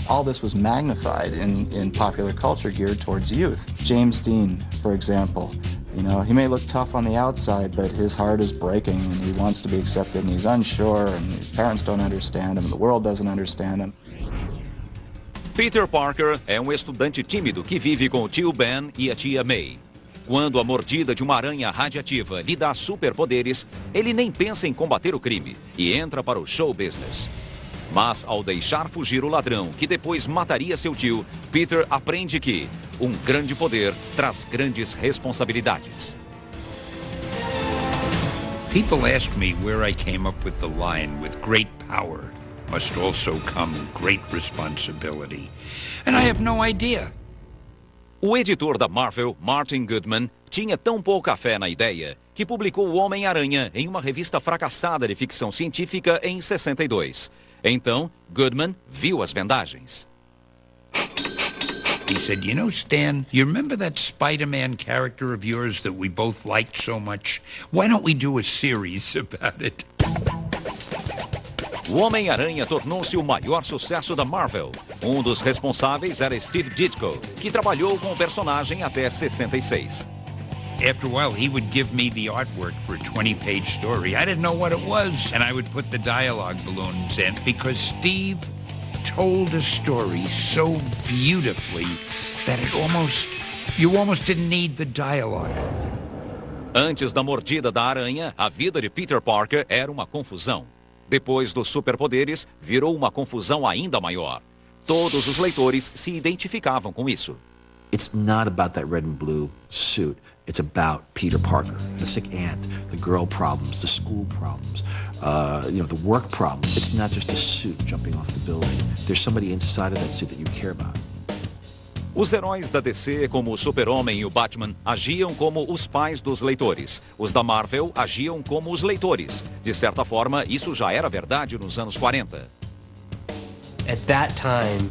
All this was magnified in popular culture geared towards youth. James Dean, for example, you know, he may look tough on the outside, but his heart is breaking and he wants to be accepted and he's unsure and his parents don't understand him and the world doesn't understand him. Peter Parker é um estudante tímido que vive com o tio Ben e a tia May. Quando a mordida de uma aranha radiativa lhe dá superpoderes, ele nem pensa em combater o crime e entra para o show business. Mas ao deixar fugir o ladrão, que depois mataria seu tio, Peter aprende que um grande poder traz grandes responsabilidades. People ask me where I came up with the line, with great power must also come great responsibility. And I have no idea. O editor da Marvel, Martin Goodman, tinha tão pouca fé na ideia que publicou o Homem-Aranha em uma revista fracassada de ficção científica em 62. Então, Goodman viu as vendagens. He said, you know, Stan, you remember that Spider-Man character of yours that we both liked so much? Why don't we do a series about it? O Homem-Aranha tornou-se o maior sucesso da Marvel. Um dos responsáveis era Steve Ditko, que trabalhou com o personagem até 66. After a while, he would give me the artwork for a 20-page story. I didn't know what it was, and I would put the dialogue balloons in because Steve told a story so beautifully that you almost didn't need the dialogue. Antes da mordida da aranha, a vida de Peter Parker era uma confusão. Depois dos superpoderes, virou uma confusão ainda maior. Todos os leitores se identificavam com isso. It's not about that red and blue suit. It's about Peter Parker, the sick aunt, the girl problems, the school problems, the work problem. It's not just a suit jumping off the building. There's somebody inside of that suit that you care about. Os heróis da DC, como o Super-Homem e o Batman, agiam como os pais dos leitores. Os da Marvel agiam como os leitores. De certa forma, isso já era verdade nos anos 40. At that time,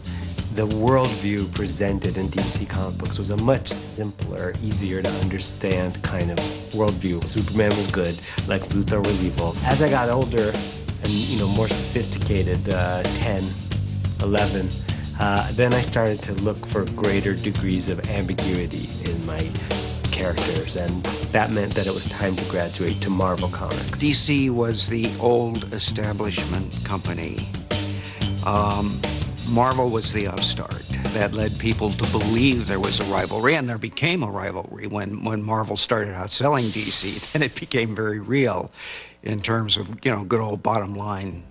the worldview presented in DC comic books was a much simpler, easier to understand kind of worldview. Superman was good, Lex Luthor was evil. As I got older and, more sophisticated, 10, 11, then I started to look for greater degrees of ambiguity in my characters, and that meant that it was time to graduate to Marvel Comics. DC was the old establishment company. Marvel was the upstart that led people to believe there was a rivalry, and there became a rivalry when Marvel started out selling DC. Then it became very real in terms of, good old bottom line.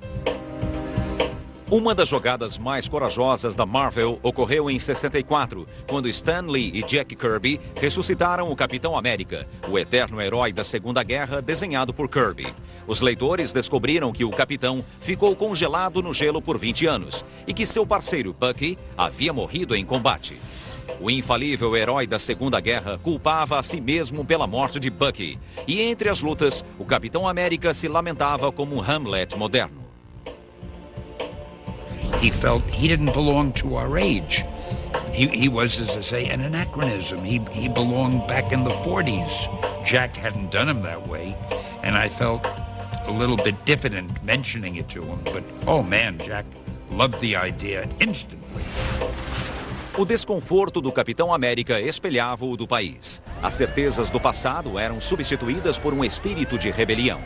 Uma das jogadas mais corajosas da Marvel ocorreu em 64, quando Stan Lee e Jack Kirby ressuscitaram o Capitão América, o eterno herói da Segunda Guerra desenhado por Kirby. Os leitores descobriram que o Capitão ficou congelado no gelo por 20 anos e que seu parceiro Bucky havia morrido em combate. O infalível herói da Segunda Guerra culpava a si mesmo pela morte de Bucky, e entre as lutas, o Capitão América se lamentava como um Hamlet moderno. He felt he didn't belong to our age. He was, as I say, an anachronism. He belonged back in the 40s. Jack hadn't done him that way, and I felt a little bit diffident mentioning it to him. But, oh man, Jack loved the idea instantly. O desconforto do Capitão América espelhava o do país. As certezas do passado eram substituídas por um espírito de rebelião.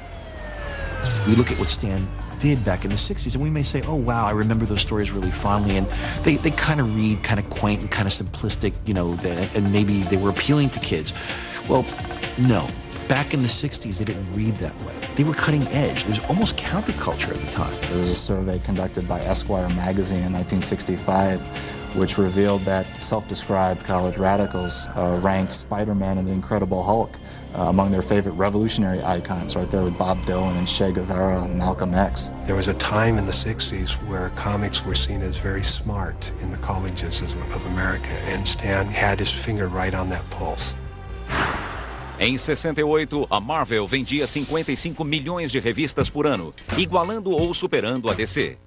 We look at what Stan did back in the 60s, and we may say, oh, wow, I remember those stories really fondly, and they kind of read kind of quaint and kind of simplistic, and maybe they were appealing to kids. Well, no. Back in the 60s, they didn't read that way. They were cutting edge. There was almost counterculture at the time. There was a survey conducted by Esquire magazine in 1965 which revealed that self-described college radicals ranked Spider-Man and the Incredible Hulk among their favorite revolutionary icons, right there with Bob Dylan and Che Guevara and Malcolm X. There was a time in the 60s where comics were seen as very smart in the colleges of America, and Stan had his finger right on that pulse. Em 68, a Marvel vendia 55 milhões de revistas por ano, igualando ou superando a DC.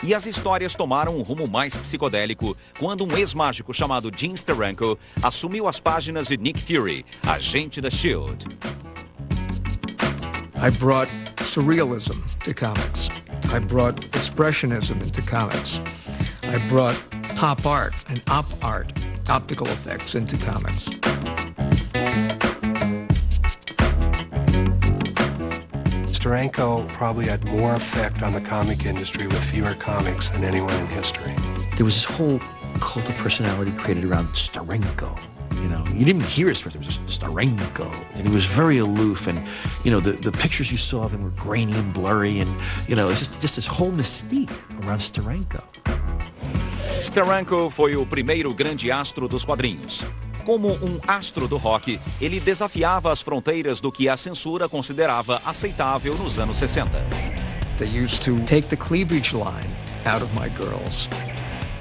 E as histórias tomaram um rumo mais psicodélico quando um ex-mágico chamado Gene Steranko assumiu as páginas de Nick Fury, agente da S.H.I.E.L.D. I brought surrealism to comics. I brought expressionism into comics. I brought pop art and op art, optical effects into comics. Steranko probably had more effect on the comic industry with fewer comics than anyone in history. There was this whole cult of personality created around Steranko. You know, you didn't even hear his first name, it was just Steranko. And he was very aloof, and, you know, the pictures you saw of him were grainy and blurry, and, you know, it's just this whole mystique around Steranko. Steranko foi o primeiro grande astro dos quadrinhos. Como um astro do rock, ele desafiava as fronteiras do que a censura considerava aceitável nos anos 60. They used to take the cleavage line out of my girls.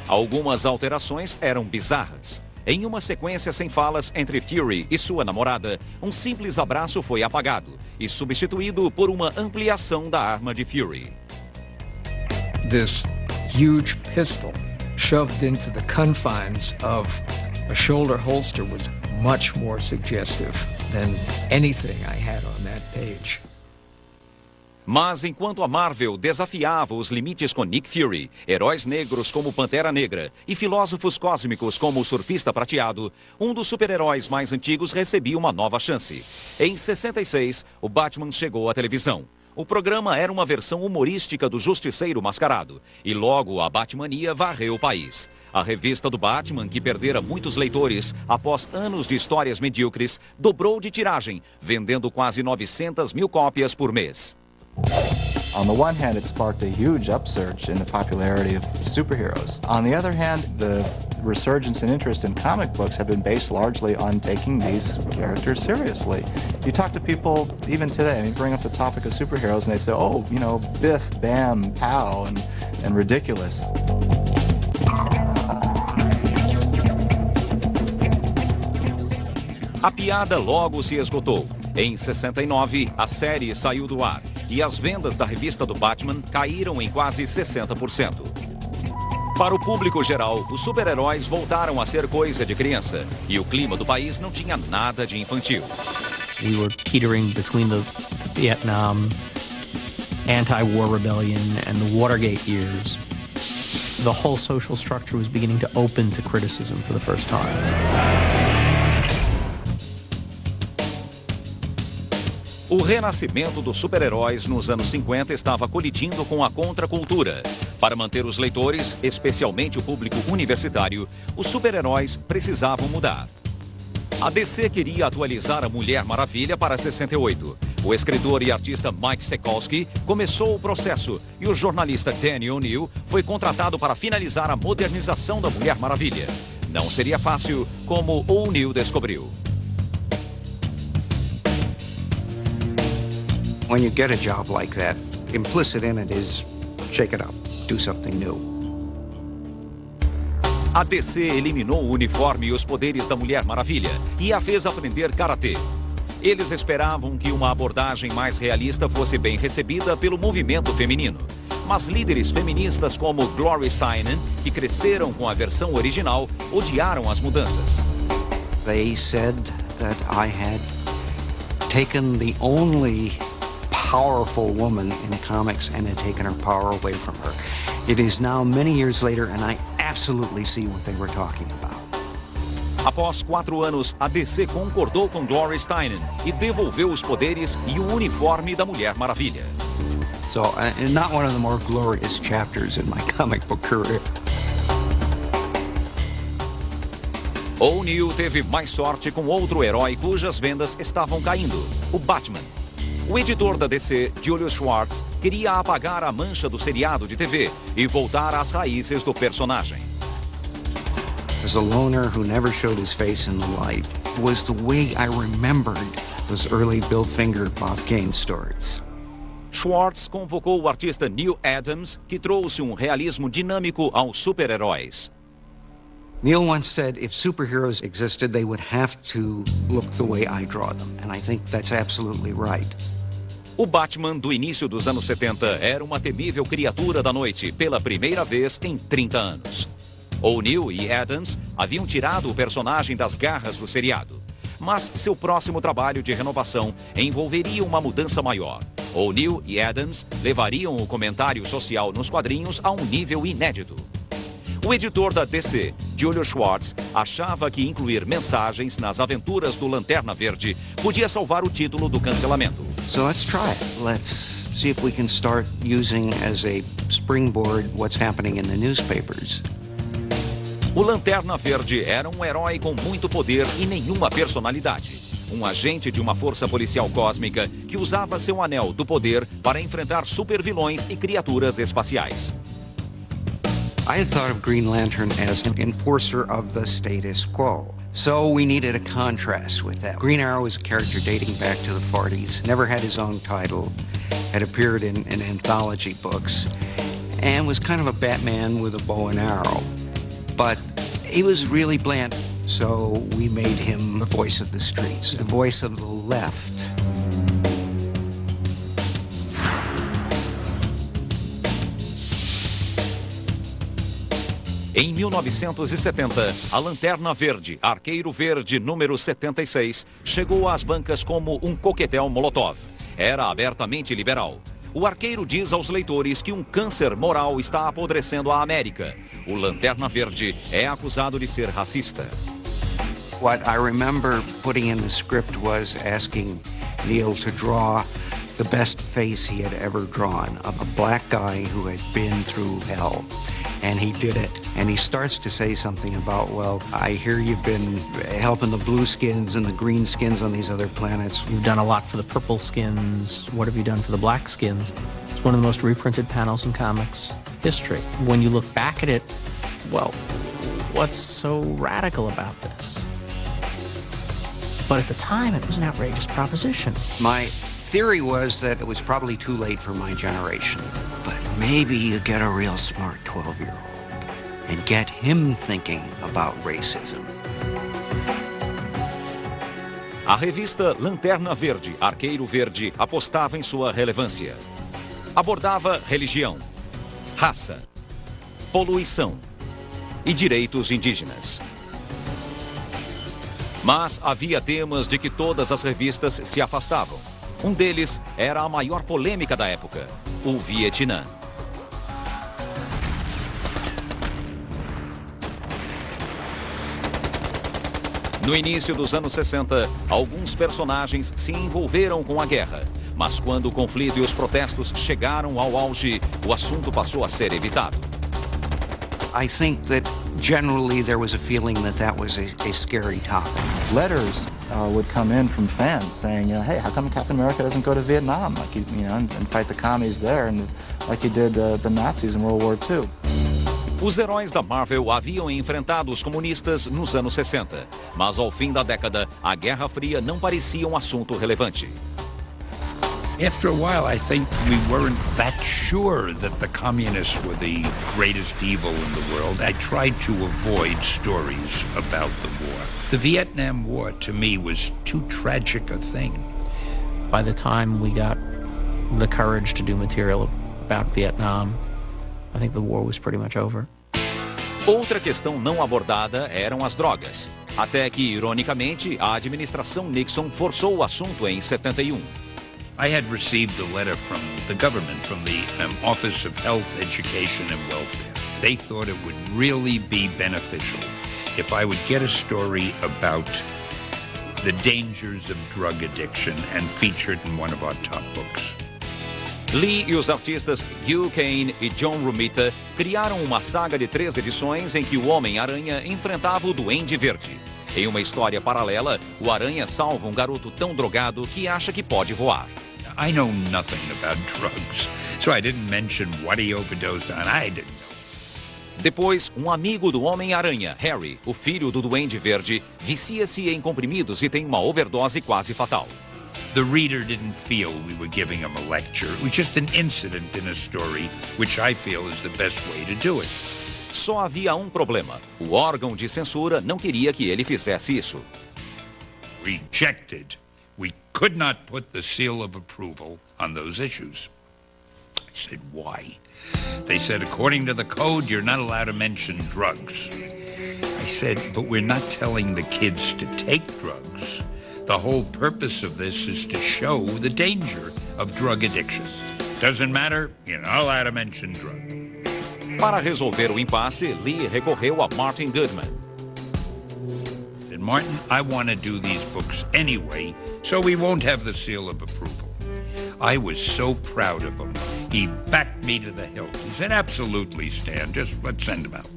Algumas alterações eram bizarras. Em uma sequência sem falas entre Fury e sua namorada, um simples abraço foi apagado e substituído por uma ampliação da arma de Fury. This huge pistol shoved into the confines of a shoulder holster was much more suggestive than anything I had on that page. Mas enquanto a Marvel desafiava os limites com Nick Fury, heróis negros como Pantera Negra e filósofos cósmicos como o Surfista Prateado, um dos super-heróis mais antigos recebia uma nova chance. Em 66, o Batman chegou à televisão. O programa era uma versão humorística do Justiceiro Mascarado, e logo a Batmania varreu o país. A revista do Batman, que perdera muitos leitores após anos de histórias medíocres, dobrou de tiragem, vendendo quase 900 mil cópias por mês. On the one hand, it sparked a huge upsurge in the popularity of superheroes. On the other hand, the resurgence in interest in comic books have been based largely on taking these characters seriously. You talk to people even today, and you bring up the topic of superheroes, and they'd say, oh, you know, biff, bam, pow, and ridiculous. A piada logo se esgotou. Em 69, a série saiu do ar e as vendas da revista do Batman caíram em quase 60%. Para o público geral, os super-heróis voltaram a ser coisa de criança e o clima do país não tinha nada de infantil. We were teetering between the Vietnam anti-war rebellion and the Watergate years. The whole social structure was beginning to open to criticism for the first time. O renascimento dos super-heróis nos anos 50 estava colidindo com a contracultura. Para manter os leitores, especialmente o público universitário, os super-heróis precisavam mudar. A DC queria atualizar a Mulher Maravilha para 68. O escritor e artista Mike Sekowsky começou o processo e o jornalista Danny O'Neill foi contratado para finalizar a modernização da Mulher Maravilha. Não seria fácil, como O'Neill descobriu. When you get a job like that, implicit in it is shake it up, do something new. A DC eliminou o uniforme e os poderes da Mulher Maravilha e a fez aprender karatê. Eles esperavam que uma abordagem mais realista fosse bem recebida pelo movimento feminino. Mas líderes feministas como Gloria Steinem, que cresceram com a versão original, odiaram as mudanças. They said that I had taken the only powerful woman in comics and had taken her power away from her. It is now many years later and I absolutely see what they were talking about. Após 4 anos, a DC concordou com Gloria Steinem e devolveu os poderes e o uniforme da Mulher Maravilha. So, not one of the more glorious chapters in my comic book career. O'Neill teve mais sorte com outro herói cujas vendas estavam caindo, o Batman. O editor da DC, Julius Schwartz, queria apagar a mancha do seriado de TV e voltar às raízes do personagem. As a loner who never showed his face in the light, was the way I remembered those early Bill Finger, Bob Kane stories. Schwartz convocou o artista Neal Adams, que trouxe um realismo dinâmico aos super-heróis. Neal once said, if superheroes existed, they would have to look the way I draw them. And I think that's absolutely right. O Batman do início dos anos 70 era uma temível criatura da noite pela primeira vez em 30 anos. O'Neill e Adams haviam tirado o personagem das garras do seriado. Mas seu próximo trabalho de renovação envolveria uma mudança maior. O'Neill e Adams levariam o comentário social nos quadrinhos a um nível inédito. O editor da DC, Julio Schwartz, achava que incluir mensagens nas aventuras do Lanterna Verde podia salvar o título do cancelamento. So let's try it. Let's see if we can start using as a springboard what's happening in the newspapers. O Lanterna Verde era um herói com muito poder e nenhuma personalidade. Um agente de uma força policial cósmica que usava seu anel do poder para enfrentar supervilões e criaturas espaciais. I had thought of Green Lantern as an enforcer of the status quo. So we needed a contrast with that. Green Arrow is a character dating back to the 40s, never had his own title, had appeared in anthology books, and was kind of a Batman with a bow and arrow. But he was really bland, so we made him the voice of the streets, the voice of the left. Em 1970, a Lanterna Verde, Arqueiro Verde número 76, chegou às bancas como um coquetel Molotov. Era abertamente liberal. O arqueiro diz aos leitores que um câncer moral está apodrecendo a América. O Lanterna Verde é acusado de ser racista. What I remember putting in the script was asking Neal to draw the best face he had ever drawn of a black guy who had been through hell. And he did it. And he starts to say something about, well, I hear you've been helping the blue skins and the green skins on these other planets. You've done a lot for the purple skins. What have you done for the black skins? It's one of the most reprinted panels in comics history. When you look back at it, well, what's so radical about this? But at the time, it was an outrageous proposition. My theory was that it was probably too late for my generation. But maybe you get a real smart 12-year-old and get him thinking about racism. A revista Lanterna Verde, Arqueiro Verde, apostava em sua relevância. Abordava religião, raça, poluição e direitos indígenas. Mas havia temas de que todas as revistas se afastavam. Um deles era a maior polêmica da época, o Vietnã. No início dos anos 60, alguns personagens se envolveram com a guerra. Mas quando o conflito e os protestos chegaram ao auge, o assunto passou a ser evitado. I think that generally there was a feeling that that was a scary topic. Letters would come in from fans saying, hey, how come Captain America doesn't go to Vietnam like and fight the commies there, and like he did the Nazis in World War II? Os heróis da Marvel haviam enfrentado os comunistas nos anos 60, mas ao fim da década, a Guerra Fria não parecia um assunto relevante. After a while, I think we weren't that sure that the communists were the greatest evil in the world. I tried to avoid stories about the war. The Vietnam War, to me, was too tragic a thing. By the time we got the courage to do material about Vietnam, I think the war was pretty much over. Outra questão não abordada eram as drogas. Até que, ironicamente, a administração Nixon forçou o assunto em 71. I had received a letter from the government, from the Office of Health, Education and Welfare. They thought it would really be beneficial if I would get a story about the dangers of drug addiction and feature it in one of our top books. Lee e os artistas Hugh Kane e John Romita criaram uma saga de 3 edições em que o Homem-Aranha enfrentava o Duende Verde. Em uma história paralela, o Aranha salva um garoto tão drogado que acha que pode voar. I know nothing about drugs, so I didn't mention what he overdosed on. I didn't know. Depois, um amigo do Homem-Aranha, Harry, o filho do Duende Verde, vicia-se em comprimidos e tem uma overdose quase fatal. the reader didn't feel we were giving him a lecture. It was just an incident in a story, which I feel is the best way to do it. Só havia um problema. O órgão de censura não queria que ele fizesse isso. Rejected. We could not put the seal of approval on those issues. I said, why? They said, according to the code, you're not allowed to mention drugs. I said, but we're not telling the kids to take drugs. The whole purpose of this is to show the danger of drug addiction. Doesn't matter, you're not allowed to mention drugs. Para resolver o impasse, Lee recorreu a Martin Goodman. And Martin, I want to do these books anyway, so we won't have the seal of approval. I was so proud of him. He backed me to the hilt. He said, absolutely, Stan, just let's send him out.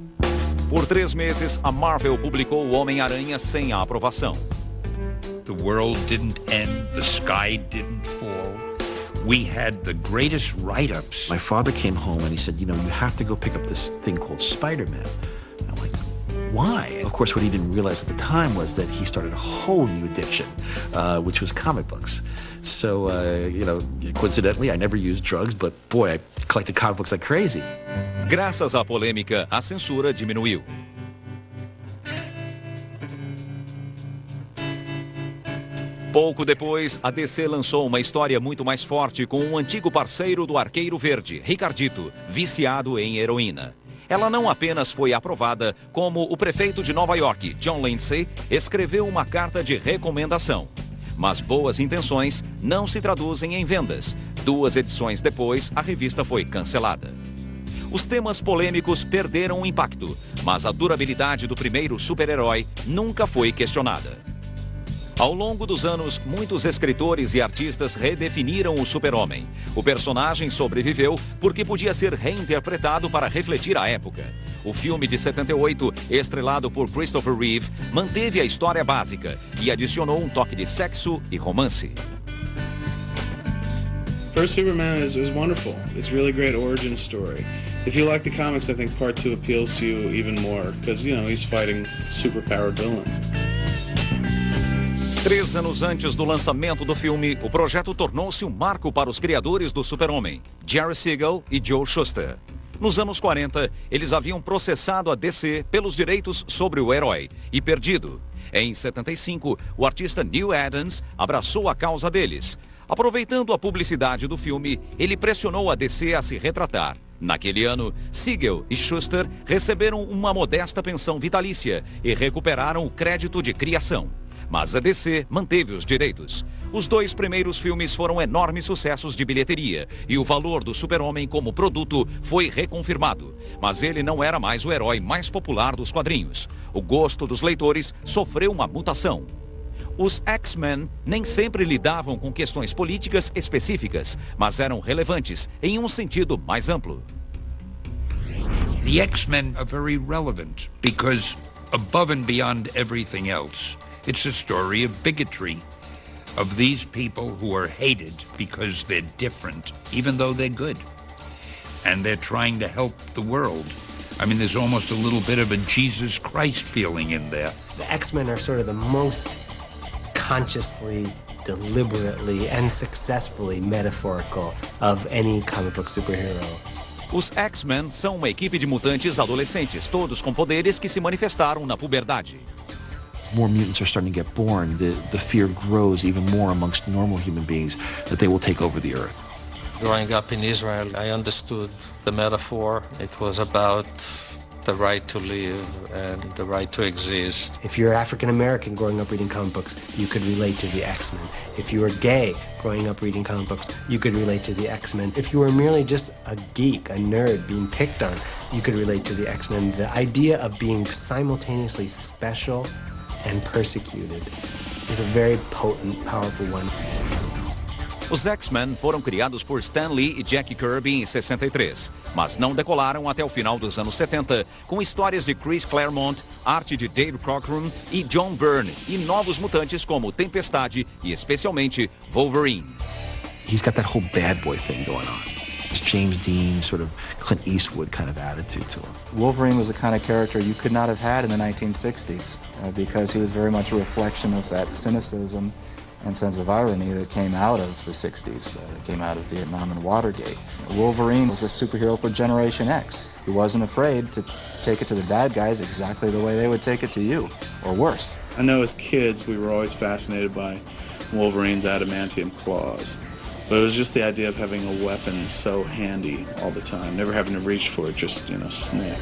Por 3 meses, a Marvel publicou o Homem-Aranha sem a aprovação. The world didn't end, the sky didn't fall. We had the greatest write-ups. My father came home and he said, you know, you have to go pick up this thing called Spider-Man. I'm like, why? Of course, what he didn't realize at the time was that he started a whole new addiction, which was comic books. So, you know, coincidentally, I never used drugs, but boy, I collected comic books like crazy. Graças à polêmica, a censura diminuiu. Pouco depois, a DC lançou uma história muito mais forte com um antigo parceiro do Arqueiro Verde, Ricardito, viciado em heroína. Ela não apenas foi aprovada, como o prefeito de Nova York, John Lindsay, escreveu uma carta de recomendação. Mas boas intenções não se traduzem em vendas. 2 edições depois, a revista foi cancelada. Os temas polêmicos perderam o impacto, mas a durabilidade do primeiro super-herói nunca foi questionada. Ao longo dos anos, muitos escritores e artistas redefiniram o super-homem. O personagem sobreviveu porque podia ser reinterpretado para refletir a época. O filme de 78, estrelado por Christopher Reeve, manteve a história básica e adicionou um toque de sexo e romance. First Superman is wonderful. It's a really great origin story. If you like the comics, I think Part 2 appeals to you even more, because, you know, he's fighting superpowered villains. 3 anos antes do lançamento do filme, o projeto tornou-se um marco para os criadores do Super-Homem, Jerry Siegel e Joe Shuster. Nos anos 40, eles haviam processado a DC pelos direitos sobre o herói e perdido. Em 75, o artista Neil Adams abraçou a causa deles. Aproveitando a publicidade do filme, ele pressionou a DC a se retratar. Naquele ano, Siegel e Shuster receberam uma modesta pensão vitalícia e recuperaram o crédito de criação. Mas a DC manteve os direitos. Os 2 primeiros filmes foram enormes sucessos de bilheteria e o valor do Super-Homem como produto foi reconfirmado. Mas ele não era mais o herói mais popular dos quadrinhos. O gosto dos leitores sofreu uma mutação. Os X-Men nem sempre lidavam com questões políticas específicas, mas eram relevantes em um sentido mais amplo. The X-Men are very relevant because above and beyond everything else, it's a story of bigotry, of these people who are hated because they're different, even though they're good. And they're trying to help the world. I mean, there's almost a little bit of a Jesus Christ feeling in there. The X-Men are sort of the most consciously, deliberately, and successfully metaphorical of any comic book superhero. Os X-Men são uma equipe de mutantes adolescentes, todos com poderes que se manifestaram na puberdade. More mutants are starting to get born. The fear grows even more amongst normal human beings that they will take over the earth. Growing up in Israel, I understood the metaphor. It was about the right to live and the right to exist. If you're African American growing up reading comic books, you could relate to the X-Men. If you were gay growing up reading comic books, you could relate to the X-Men. If you were merely just a geek, a nerd being picked on, you could relate to the X-Men. The idea of being simultaneously special and persecuted is a very potent, powerful one. Os X-Men foram criados por Stan Lee e Jack Kirby em 63, mas não decolaram até o final dos anos 70, com histórias de Chris Claremont, arte de Dave Cockrum e John Byrne, e novos mutantes como Tempestade e especialmente Wolverine. He's got that whole bad boy thing going on. It's James Dean, sort of Clint Eastwood kind of attitude to him. Wolverine was the kind of character you could not have had in the 1960s because he was very much a reflection of that cynicism and sense of irony that came out of the 60s, that came out of Vietnam and Watergate. Wolverine was a superhero for Generation X. He wasn't afraid to take it to the bad guys exactly the way they would take it to you, or worse. I know as kids we were always fascinated by Wolverine's adamantium claws. But it was just the idea of having a weapon so handy all the time, never having to reach for it, just, snap.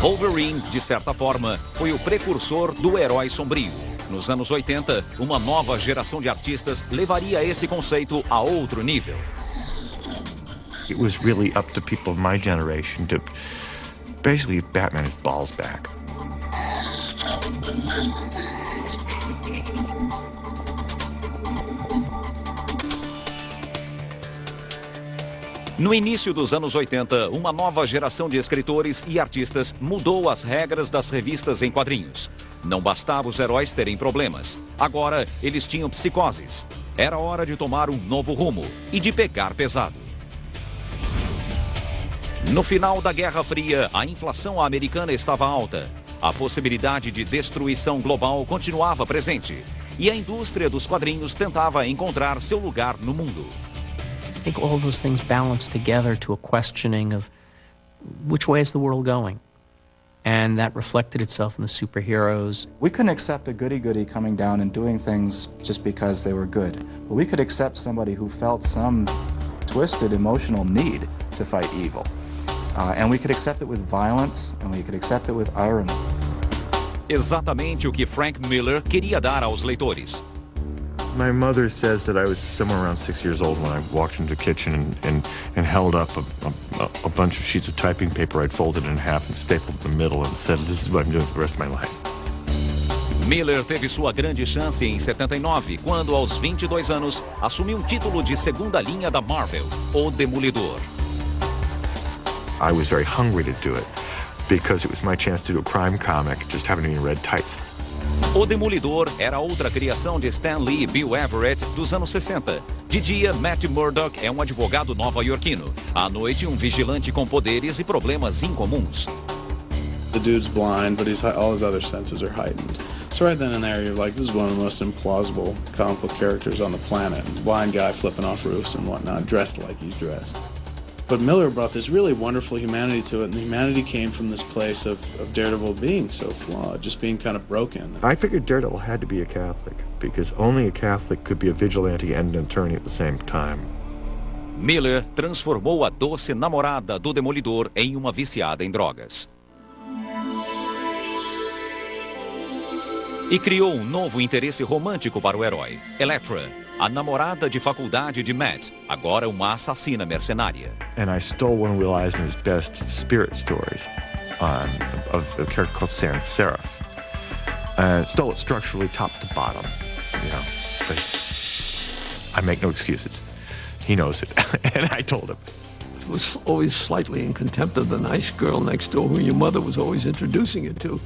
Wolverine, de certa forma, foi o precursor do herói sombrio. Nos anos 80, uma nova geração de artistas levaria esse conceito a outro nível. It was really up to people of my generation to basically give Batman his balls back. No início dos anos 80, uma nova geração de escritores e artistas mudou as regras das revistas em quadrinhos. Não bastava os heróis terem problemas. Agora, eles tinham psicoses. Era hora de tomar um novo rumo e de pegar pesado. No final da Guerra Fria, a inflação americana estava alta. A possibilidade de destruição global continuava presente. E a indústria dos quadrinhos tentava encontrar seu lugar no mundo. I think all those things balance together to a questioning of which way is the world going? And that reflected itself in the superheroes. We couldn't accept a goody-goody coming down and doing things just because they were good. But we could accept somebody who felt some twisted emotional need to fight evil. And we could accept it with violence, and we could accept it with irony. Exatamente o que Frank Miller queria dar aos leitores. My mother says that I was somewhere around 6 years old when I walked into the kitchen and held up a bunch of sheets of typing paper I'd folded in half and stapled in the middle and said, "This is what I'm doing for the rest of my life." Miller teve sua grande chance em 79, quando, aos 22 anos, assumiu um título de segunda linha da Marvel, O Demolidor. I was very hungry to do it because it was my chance to do a crime comic, just happened to be in red tights. O Demolidor era outra criação de Stan Lee e Bill Everett dos anos 60. De dia, Matt Murdock é um advogado nova-iorquino. À noite, um vigilante com poderes e problemas incomuns. The dude's blind, but all his other senses are heightened. So right then and there, you're like, this is one of the most implausible comic book characters on the planet. Blind guy flipping off roofs and whatnot, dressed like he's dressed. But Miller brought this really wonderful humanity to it, and the humanity came from this place of Daredevil being so flawed, just being kind of broken. I figured Daredevil had to be a Catholic, because only a Catholic could be a vigilante and an attorney at the same time. Miller transformou a doce namorada do Demolidor em uma viciada em drogas. E criou um novo interesse romântico para o herói, Elektra, a namorada de faculdade de Matt, agora uma assassina mercenária. And I stole one of Will Eisner's best spirit stories of a character called Sans Serif. Stole it structurally top to bottom, but I make no excuses. He knows it, and I told him. It was always slightly in contempt of the nice girl next door who your mother was always introducing you to.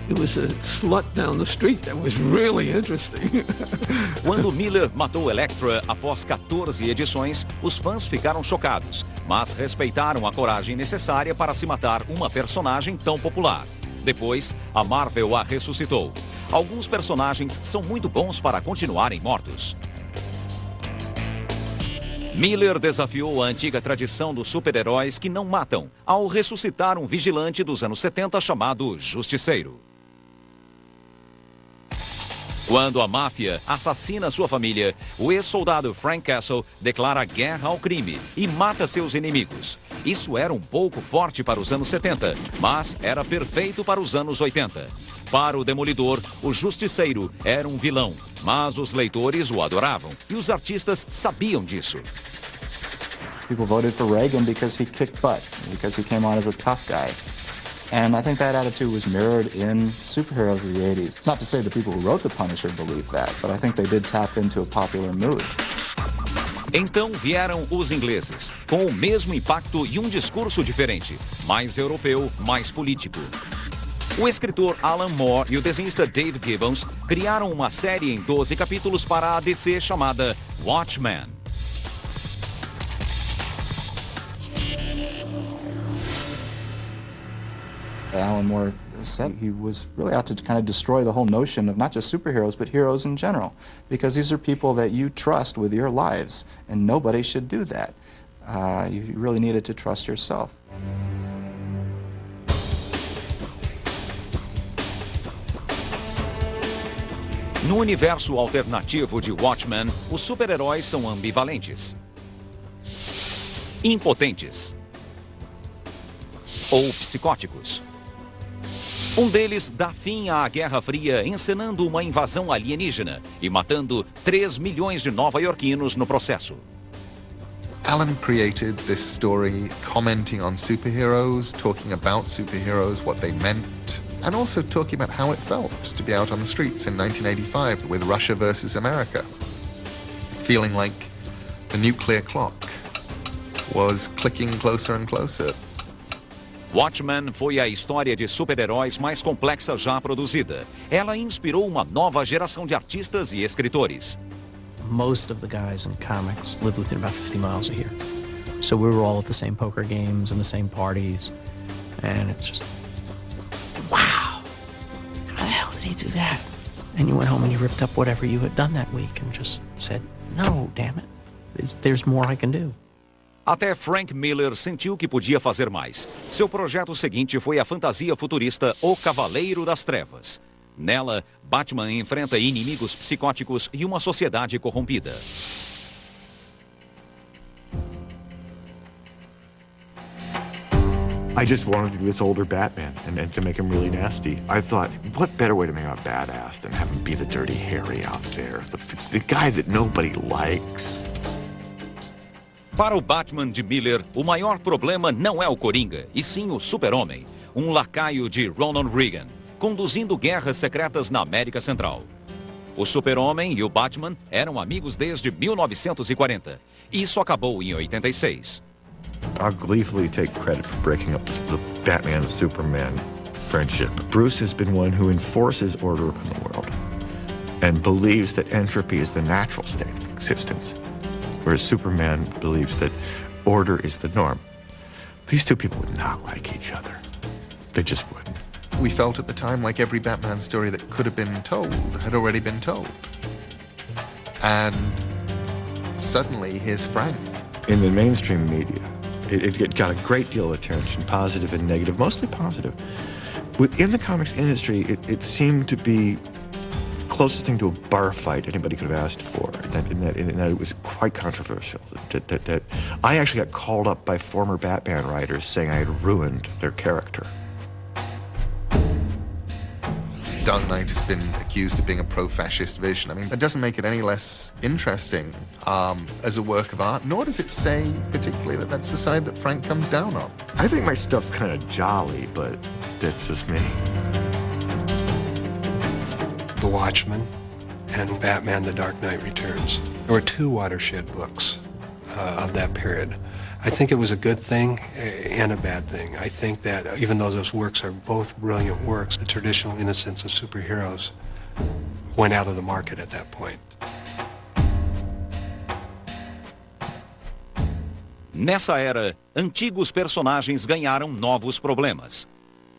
It was a slut down the street that was really interesting. Quando Miller matou Elektra após 14 edições, os fãs ficaram chocados, mas respeitaram a coragem necessária para se matar uma personagem tão popular. Depois, a Marvel a ressuscitou. Alguns personagens são muito bons para continuarem mortos. Miller desafiou a antiga tradição dos super-heróis que não matam, ao ressuscitar um vigilante dos anos 70 chamado Justiceiro. Quando a máfia assassina sua família, o ex-soldado Frank Castle declara guerra ao crime e mata seus inimigos. Isso era um pouco forte para os anos 70, mas era perfeito para os anos 80. Para o Demolidor, o Justiceiro era um vilão, mas os leitores o adoravam e os artistas sabiam disso. People voted for Reagan because he kicked butt, because he came on as a tough guy. And I think that attitude was mirrored in superheroes of the 80s. It's not to say the people who wrote The Punisher believed that, but I think they did tap into a popular mood. Então vieram os ingleses, com o mesmo impacto e um discurso diferente, mais europeu, mais político. O escritor Alan Moore e o desenhista Dave Gibbons criaram uma série em 12 capítulos para a DC chamada Watchmen. Alan Moore said he was really out to kind of destroy the whole notion of not just superheroes, but heroes in general, because these are people that you trust with your lives, and nobody should do that. You really needed to trust yourself. No universo alternativo de Watchmen, os super-heróis são ambivalentes, impotentes ou psicóticos. Um deles dá fim à Guerra Fria encenando uma invasão alienígena e matando 3 milhões de nova-iorquinos no processo. Alan created this story commenting on superheroes, talking about superheroes, what they meant, and also talking about how it felt to be out on the streets in 1985 with Russia versus America, feeling like the nuclear clock was clicking closer and closer. Watchmen foi a história de super-heróis mais complexa já produzida. Ela inspirou uma nova geração de artistas e escritores. Most of the guys in comics lived within about 50 miles of here. So we were all at the same poker games and the same parties. And it's just, wow, how the hell did he do that? And you went home and you ripped up whatever you had done that week and just said, no, damn it, there's more I can do. Até Frank Miller sentiu que podia fazer mais. Seu projeto seguinte foi a fantasia futurista O Cavaleiro das Trevas. Nela, Batman enfrenta inimigos psicóticos e uma sociedade corrompida. I just wanted to do this older Batman and to make him really nasty. I thought, what better way to make him a badass than have him be the Dirty Harry out there, the guy that nobody likes. Para o Batman de Miller, o maior problema não é o Coringa, e sim o Super-Homem, um lacaio de Ronald Reagan, conduzindo guerras secretas na América Central. O Super-Homem e o Batman eram amigos desde 1940. Isso acabou em 86. I'll gleefully take credit for breaking up the Batman-Superman friendship. Bruce has been one who enforces order in the world and believes that entropy is the natural state of existence, whereas Superman believes that order is the norm. These two people would not like each other. They just wouldn't. We felt at the time like every Batman story that could have been told had already been told. And suddenly, here's Frank. In the mainstream media, it got a great deal of attention, positive and negative, mostly positive. Within the comics industry, it seemed to be closest thing to a bar fight anybody could have asked for, in that it was quite controversial. That I actually got called up by former Batman writers saying I had ruined their character. Dark Knight has been accused of being a pro-fascist vision. I mean, that doesn't make it any less interesting as a work of art, nor does it say particularly that that's the side that Frank comes down on. I think my stuff's kind of jolly, but that's just me. The Watchmen and Batman: The Dark Knight Returns. There were two watershed books of that period. I think it was a good thing and a bad thing. I think that even though those works are both brilliant works, the traditional innocence of superheroes went out of the market at that point. Nessa era, antigos personagens ganharam novos problemas.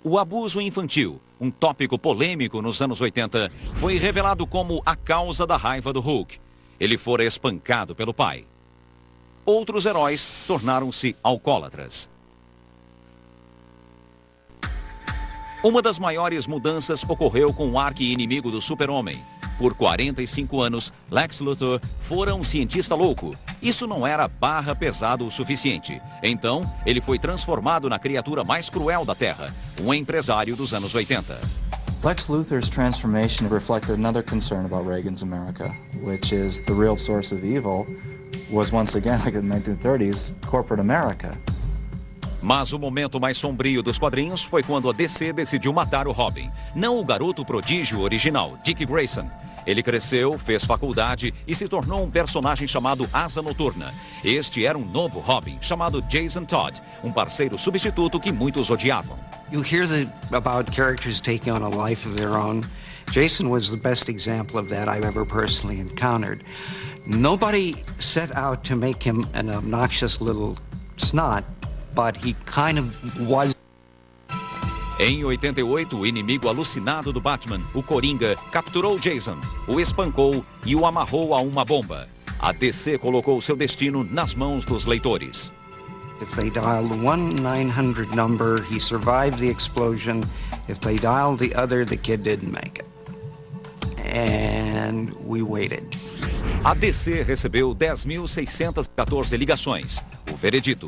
O abuso infantil, um tópico polêmico nos anos 80, foi revelado como a causa da raiva do Hulk. Ele fora espancado pelo pai. Outros heróis tornaram-se alcoólatras. Uma das maiores mudanças ocorreu com o arqui-inimigo do Super-Homem. Por 45 anos, Lex Luthor fora um cientista louco. Isso não era barra pesado o suficiente. Então, ele foi transformado na criatura mais cruel da Terra, um empresário dos anos 80. Lex Luthor's transformation reflected another concern about Reagan's America, which is the real source of evil was once again, like in the 1930s, corporate America. Mas o momento mais sombrio dos quadrinhos foi quando a DC decidiu matar o Robin. Não o garoto prodígio original, Dick Grayson. Ele cresceu, fez faculdade e se tornou um personagem chamado Asa Noturna. Este era um novo Robin, chamado Jason Todd, um parceiro substituto que muitos odiavam. You hear about characters taking on a life of their own. Jason was the best example of that I've ever personally encountered. Nobody set out to make him an obnoxious little snot, but he kind of was. Em 88, o inimigo alucinado do Batman, o Coringa, capturou Jason, o espancou e o amarrou a uma bomba. A DC colocou seu destino nas mãos dos leitores. If they dialed the 1-900 number, he survived the explosion. If they dialed the other, the kid didn't make it. And we waited. A DC recebeu 10.614 ligações. O veredito,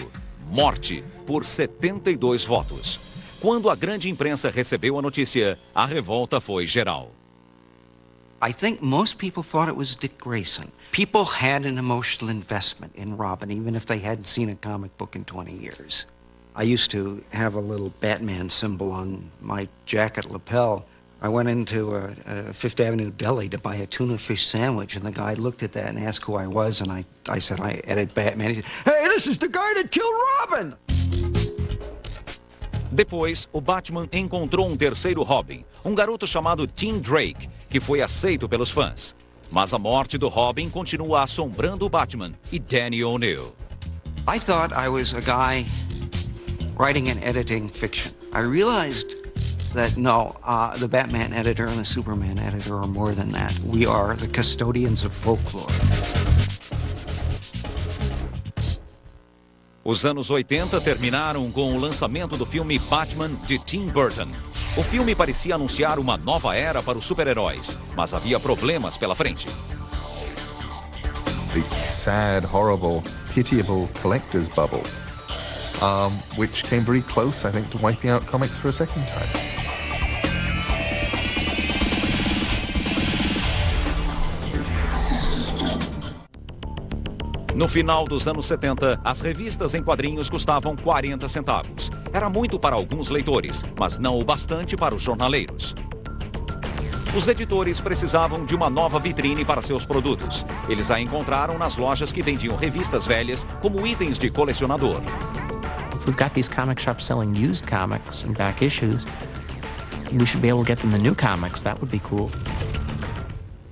morte por 72 votos. Quando a grande imprensa recebeu a notícia, a revolta foi geral. I think most people thought it was Dick Grayson. People had an emotional investment in Robin, even if they hadn't seen a comic book in 20 years. I used to have a little Batman symbol on my jacket lapel. I went into Fifth Avenue Deli to buy a tuna fish sandwich, and the guy looked at that and asked who I was, and I said, I edit Batman. He said, hey, this is the guy that killed Robin! Depois, o Batman encontrou um terceiro Robin, um garoto chamado Tim Drake, que foi aceito pelos fãs. Mas a morte do Robin continua assombrando o Batman e Danny O'Neill. I thought I was a guy writing and editing fiction. I realized that, no, the Batman editor and the Superman editor are more than that. We are the custodians of folklore. Os anos 80 terminaram com o lançamento do filme Batman de Tim Burton. O filme parecia anunciar uma nova era para os super-heróis, mas havia problemas pela frente. The sad, horrible, pitiable collector's bubble, which came very close, I think, to wiping out comics for a second time. No final dos anos 70, as revistas em quadrinhos custavam 40 centavos. Era muito para alguns leitores, mas não o bastante para os jornaleiros. Os editores precisavam de uma nova vitrine para seus produtos. Eles a encontraram nas lojas que vendiam revistas velhas como itens de colecionador. If we've got these comic shops selling used comics and back issues, we should be able to get them the new comics. That would be cool.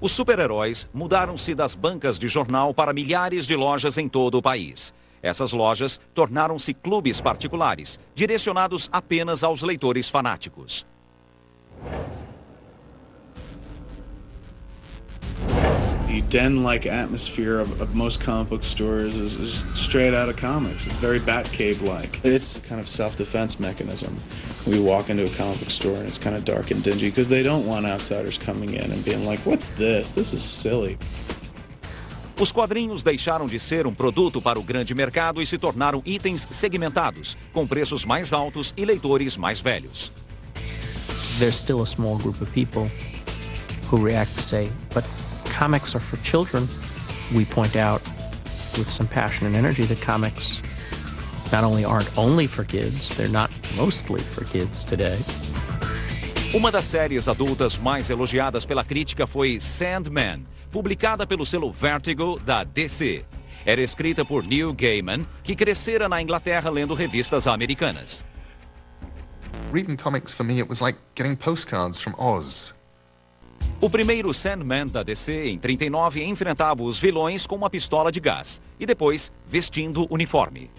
Os super-heróis mudaram-se das bancas de jornal para milhares de lojas em todo o país. Essas lojas tornaram-se clubes particulares, direcionados apenas aos leitores fanáticos. The den-like atmosphere of most comic book stores is straight out of comics. It's very Batcave-like. It's a kind of self-defense mechanism. We walk into a comic book store and it's kind of dark and dingy because they don't want outsiders coming in and being like, what's this? This is silly. Os quadrinhos deixaram de ser um produto para o grande mercado e se tornaram itens segmentados, com preços mais altos e leitores mais velhos. There's still a small group of people who react to say, but comics are for children. We point out with some passion and energy that comics not only aren't only for kids, they're not mostly for kids today. Uma das séries adultas mais elogiadas pela crítica foi Sandman, publicada pelo selo Vertigo da DC. Era escrita por Neil Gaiman, que crescera na Inglaterra lendo revistas americanas. Reading comics for me, it was like getting postcards from Oz. O primeiro Sandman da DC, em 39, enfrentava os vilões com uma pistola de gás e depois vestindo uniforme.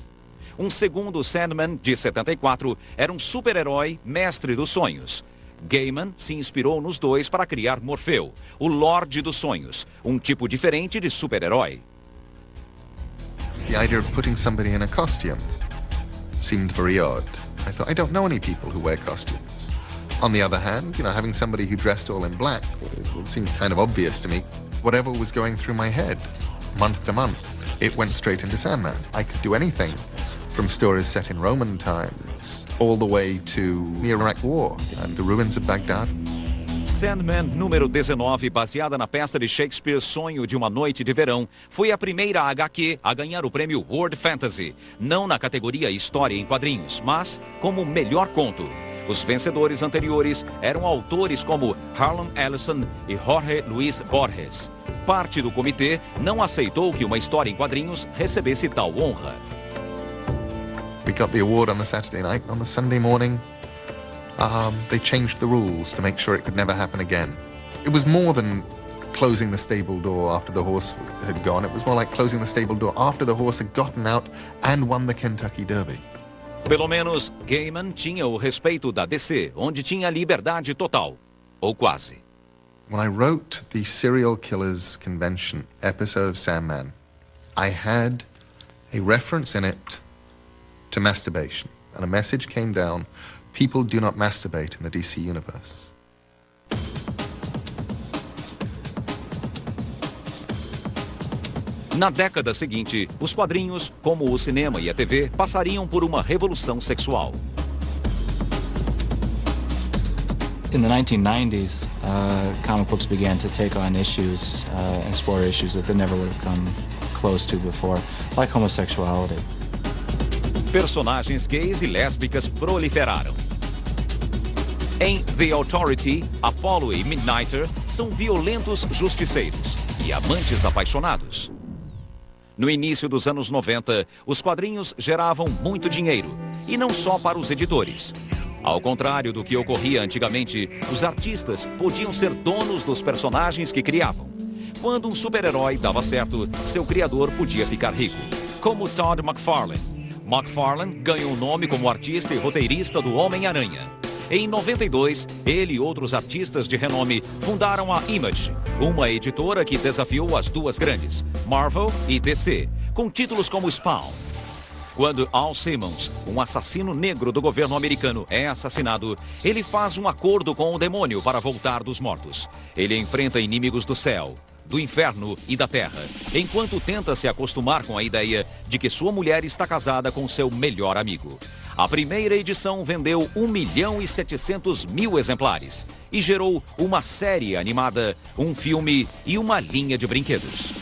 Um segundo Sandman, de 74, era um super-herói mestre dos sonhos. Gaiman se inspirou nos dois para criar Morfeu, o Lorde dos Sonhos, um tipo diferente de super-herói. The idea of putting somebody in a costume seemed very odd. I thought, I don't know any people who wear costumes. On the other hand, having somebody who dressed all in black, it seemed kind of obvious to me. Whatever was going through my head, month to month, it went straight into Sandman. I could do anything, from stories set in Roman times, all the way to the Iraq War and the ruins of Baghdad. Sandman número 19, baseada na peça de Shakespeare Sonho de uma Noite de Verão, foi a primeira HQ a ganhar o prêmio World Fantasy, não na categoria História em Quadrinhos, mas como melhor conto. Os vencedores anteriores eram autores como Harlan Ellison e Jorge Luis Borges. Parte do comitê não aceitou que uma história em quadrinhos recebesse tal honra. We got the award on the Saturday night. On the Sunday morning, they changed the rules to make sure it could never happen again. It was more than closing the stable door after the horse had gone. It was more like closing the stable door after the horse had gotten out and won the Kentucky Derby. Pelo menos, Gaiman tinha o respeito da DC, onde tinha liberdade total. Ou quase. When I wrote the Serial Killers Convention episode of Sandman, I had a reference in it to masturbation. And a message came down, people do not masturbate in the DC universe. Na década seguinte, os quadrinhos, como o cinema e a TV, passariam por uma revolução sexual. In the 1990s, comic books began to take on issues, explore issues that they never would have come close to before, like homosexuality. Personagens gays e lésbicas proliferaram. Em The Authority, Apollo e Midnighter são violentos justiceiros e amantes apaixonados. No início dos anos 90, os quadrinhos geravam muito dinheiro, e não só para os editores. Ao contrário do que ocorria antigamente, os artistas podiam ser donos dos personagens que criavam. Quando um super-herói dava certo, seu criador podia ficar rico, como Todd McFarlane. McFarlane ganhou nome como artista e roteirista do Homem-Aranha. Em 92, ele e outros artistas de renome fundaram a Image, uma editora que desafiou as duas grandes, Marvel e DC, com títulos como Spawn. Quando Al Simmons, um assassino negro do governo americano, é assassinado, ele faz um acordo com o demônio para voltar dos mortos. Ele enfrenta inimigos do céu, do inferno e da terra, enquanto tenta se acostumar com a ideia de que sua mulher está casada com seu melhor amigo. A primeira edição vendeu 1.700.000 exemplares e gerou uma série animada, um filme e uma linha de brinquedos.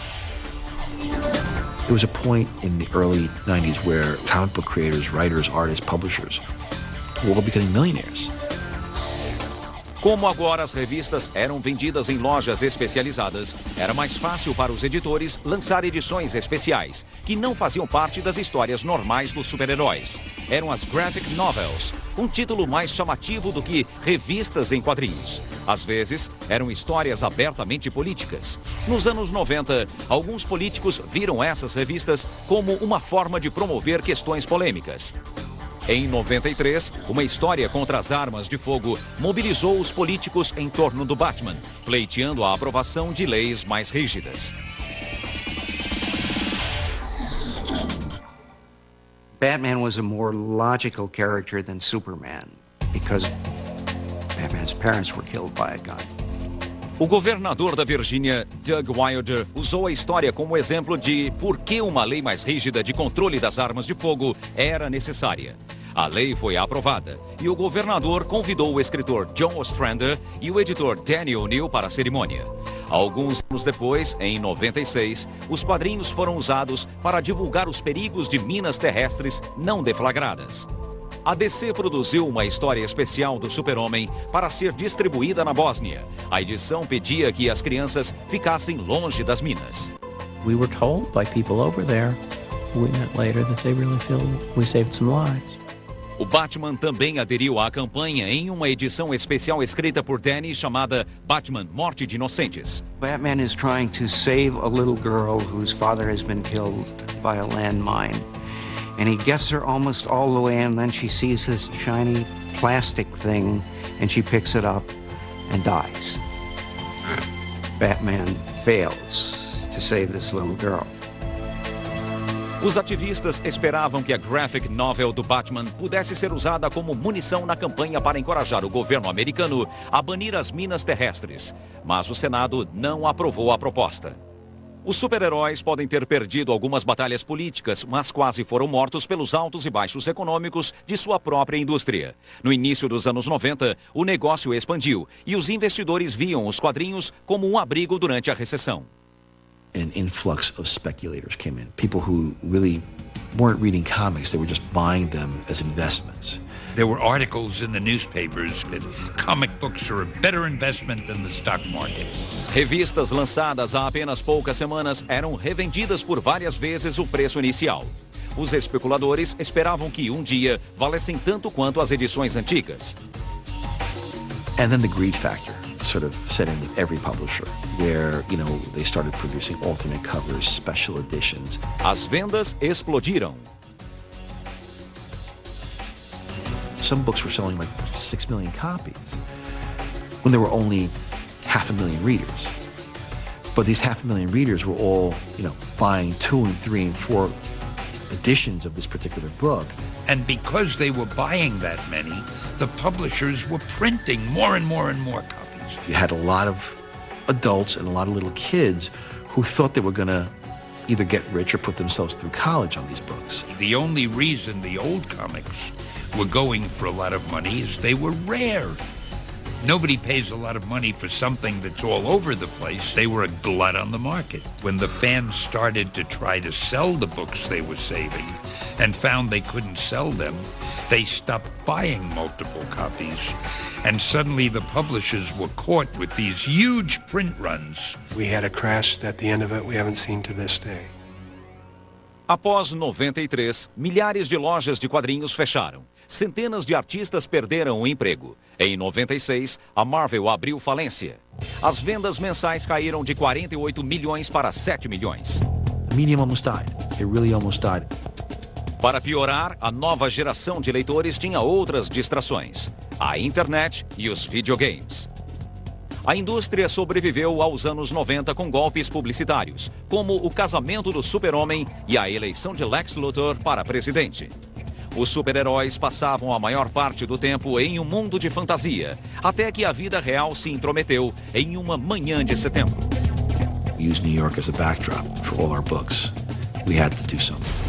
There was a point in the early 90s where comic book creators, writers, artists, publishers were all becoming millionaires. Como agora as revistas eram vendidas em lojas especializadas, era mais fácil para os editores lançar edições especiais, que não faziam parte das histórias normais dos super-heróis. Eram as graphic novels, um título mais chamativo do que revistas em quadrinhos. Às vezes, eram histórias abertamente políticas. Nos anos 90, alguns políticos viram essas revistas como uma forma de promover questões polêmicas. Em 93, uma história contra as armas de fogo mobilizou os políticos em torno do Batman, pleiteando a aprovação de leis mais rígidas. Batman was a more logical character than Superman, because Batman's parents were killed by a gun. O governador da Virgínia, Doug Wilder, usou a história como exemplo de por que uma lei mais rígida de controle das armas de fogo era necessária. A lei foi aprovada e o governador convidou o escritor John Ostrander e o editor Danny O'Neill para a cerimônia. Alguns anos depois, em 96, os quadrinhos foram usados para divulgar os perigos de minas terrestres não deflagradas. A DC produziu uma história especial do Super-Homem para ser distribuída na Bósnia. A edição pedia que as crianças ficassem longe das minas. We were told by people over there, we met later, that they really feel we saved some lives. O Batman também aderiu à campanha em uma edição especial escrita por Danny chamada Batman, Morte de Inocentes. Batman is trying to save a little girl whose father has been killed by a landmine. And he gets her almost all the way, and then she sees this shiny plastic thing, and she picks it up and dies. Batman fails to save this little girl. Os ativistas esperavam que a graphic novel do Batman pudesse ser usada como munição na campanha para encorajar o governo americano a banir as minas terrestres, mas o Senado não aprovou a proposta. Os super-heróis podem ter perdido algumas batalhas políticas, mas quase foram mortos pelos altos e baixos econômicos de sua própria indústria. No início dos anos 90, o negócio expandiu e os investidores viam os quadrinhos como um abrigo durante a recessão. An influx of speculators came in, people who really weren't reading comics, they were just buying them as investments. There were articles in the newspapers that comic books are a better investment than the stock market. Revistas lançadas há apenas poucas semanas eram revendidas por várias vezes o preço inicial. Os especuladores esperavam que um dia valessem tanto quanto as edições antigas. And then the greed factor sort of set in with every publisher, where, you know, they started producing alternate covers, special editions. As vendas explodiram. some books were selling like 6 million copies when there were only 500,000 readers. But these 500,000 readers were all, buying 2 and 3 and 4 editions of this particular book. And because they were buying that many, the publishers were printing more and more and more copies. You had a lot of adults and a lot of little kids who thought they were going to either get rich or put themselves through college on these books. The only reason the old comics were going for a lot of money is they were rare. Nobody pays a lot of money for something that's all over the place. They were a glut on the market. When the fans started to try to sell the books they were saving and found they couldn't sell them, they stopped buying multiple copies. And suddenly the publishers were caught with these huge print runs. We had a crash at the end of it we haven't seen to this day. Após 93, milhares de lojas de quadrinhos fecharam. Centenas de artistas perderam o emprego. Em 96, a Marvel abriu falência. As vendas mensais caíram de 48 milhões para 7 milhões. The medium almost died. It really almost died. Para piorar, a nova geração de leitores tinha outras distrações: a internet e os videogames. A indústria sobreviveu aos anos 90 com golpes publicitários, como o casamento do Super-Homem e a eleição de Lex Luthor para presidente. Os super-heróis passavam a maior parte do tempo em um mundo de fantasia, até que a vida real se intrometeu em uma manhã de setembro. We used New York as a backdrop for all our books. We had to do something.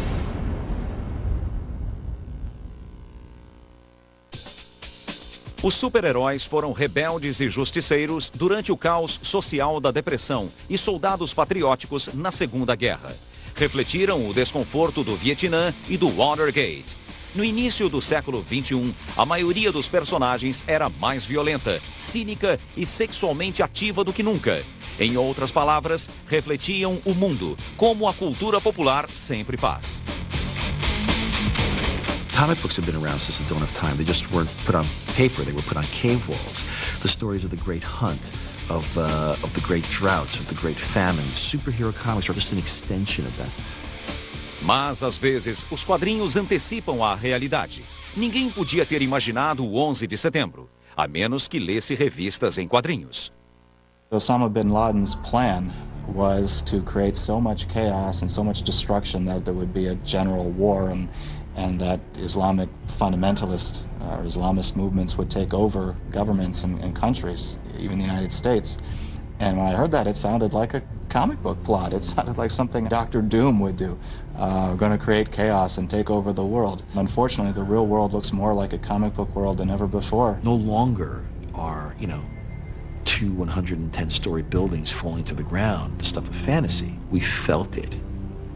Os super-heróis foram rebeldes e justiceiros durante o caos social da Depressão e soldados patrióticos na Segunda Guerra. Refletiram o desconforto do Vietnã e do Watergate. No início do século XXI, a maioria dos personagens era mais violenta, cínica e sexualmente ativa do que nunca. Em outras palavras, refletiam o mundo, como a cultura popular sempre faz. Comic books have been around since the dawn of time. They just weren't put on paper. They were put on cave walls. The stories of the Great Hunt, of the Great Droughts, of the Great Famines. Superhero comics are just an extension of that. Mas, às vezes, os quadrinhos antecipam a realidade. Ninguém podia ter imaginado o 11 de setembro, a menos que lesse revistas em quadrinhos. Osama bin Laden's plan was to create so much chaos and so much destruction that there would be a general war and that Islamic fundamentalists or Islamist movements would take over governments and countries, even the United States. And when I heard that, it sounded like a comic book plot. It sounded like something Dr. Doom would do. Going to create chaos and take over the world. Unfortunately, the real world looks more like a comic book world than ever before. No longer are, 2 110-story buildings falling to the ground the stuff of fantasy. We felt it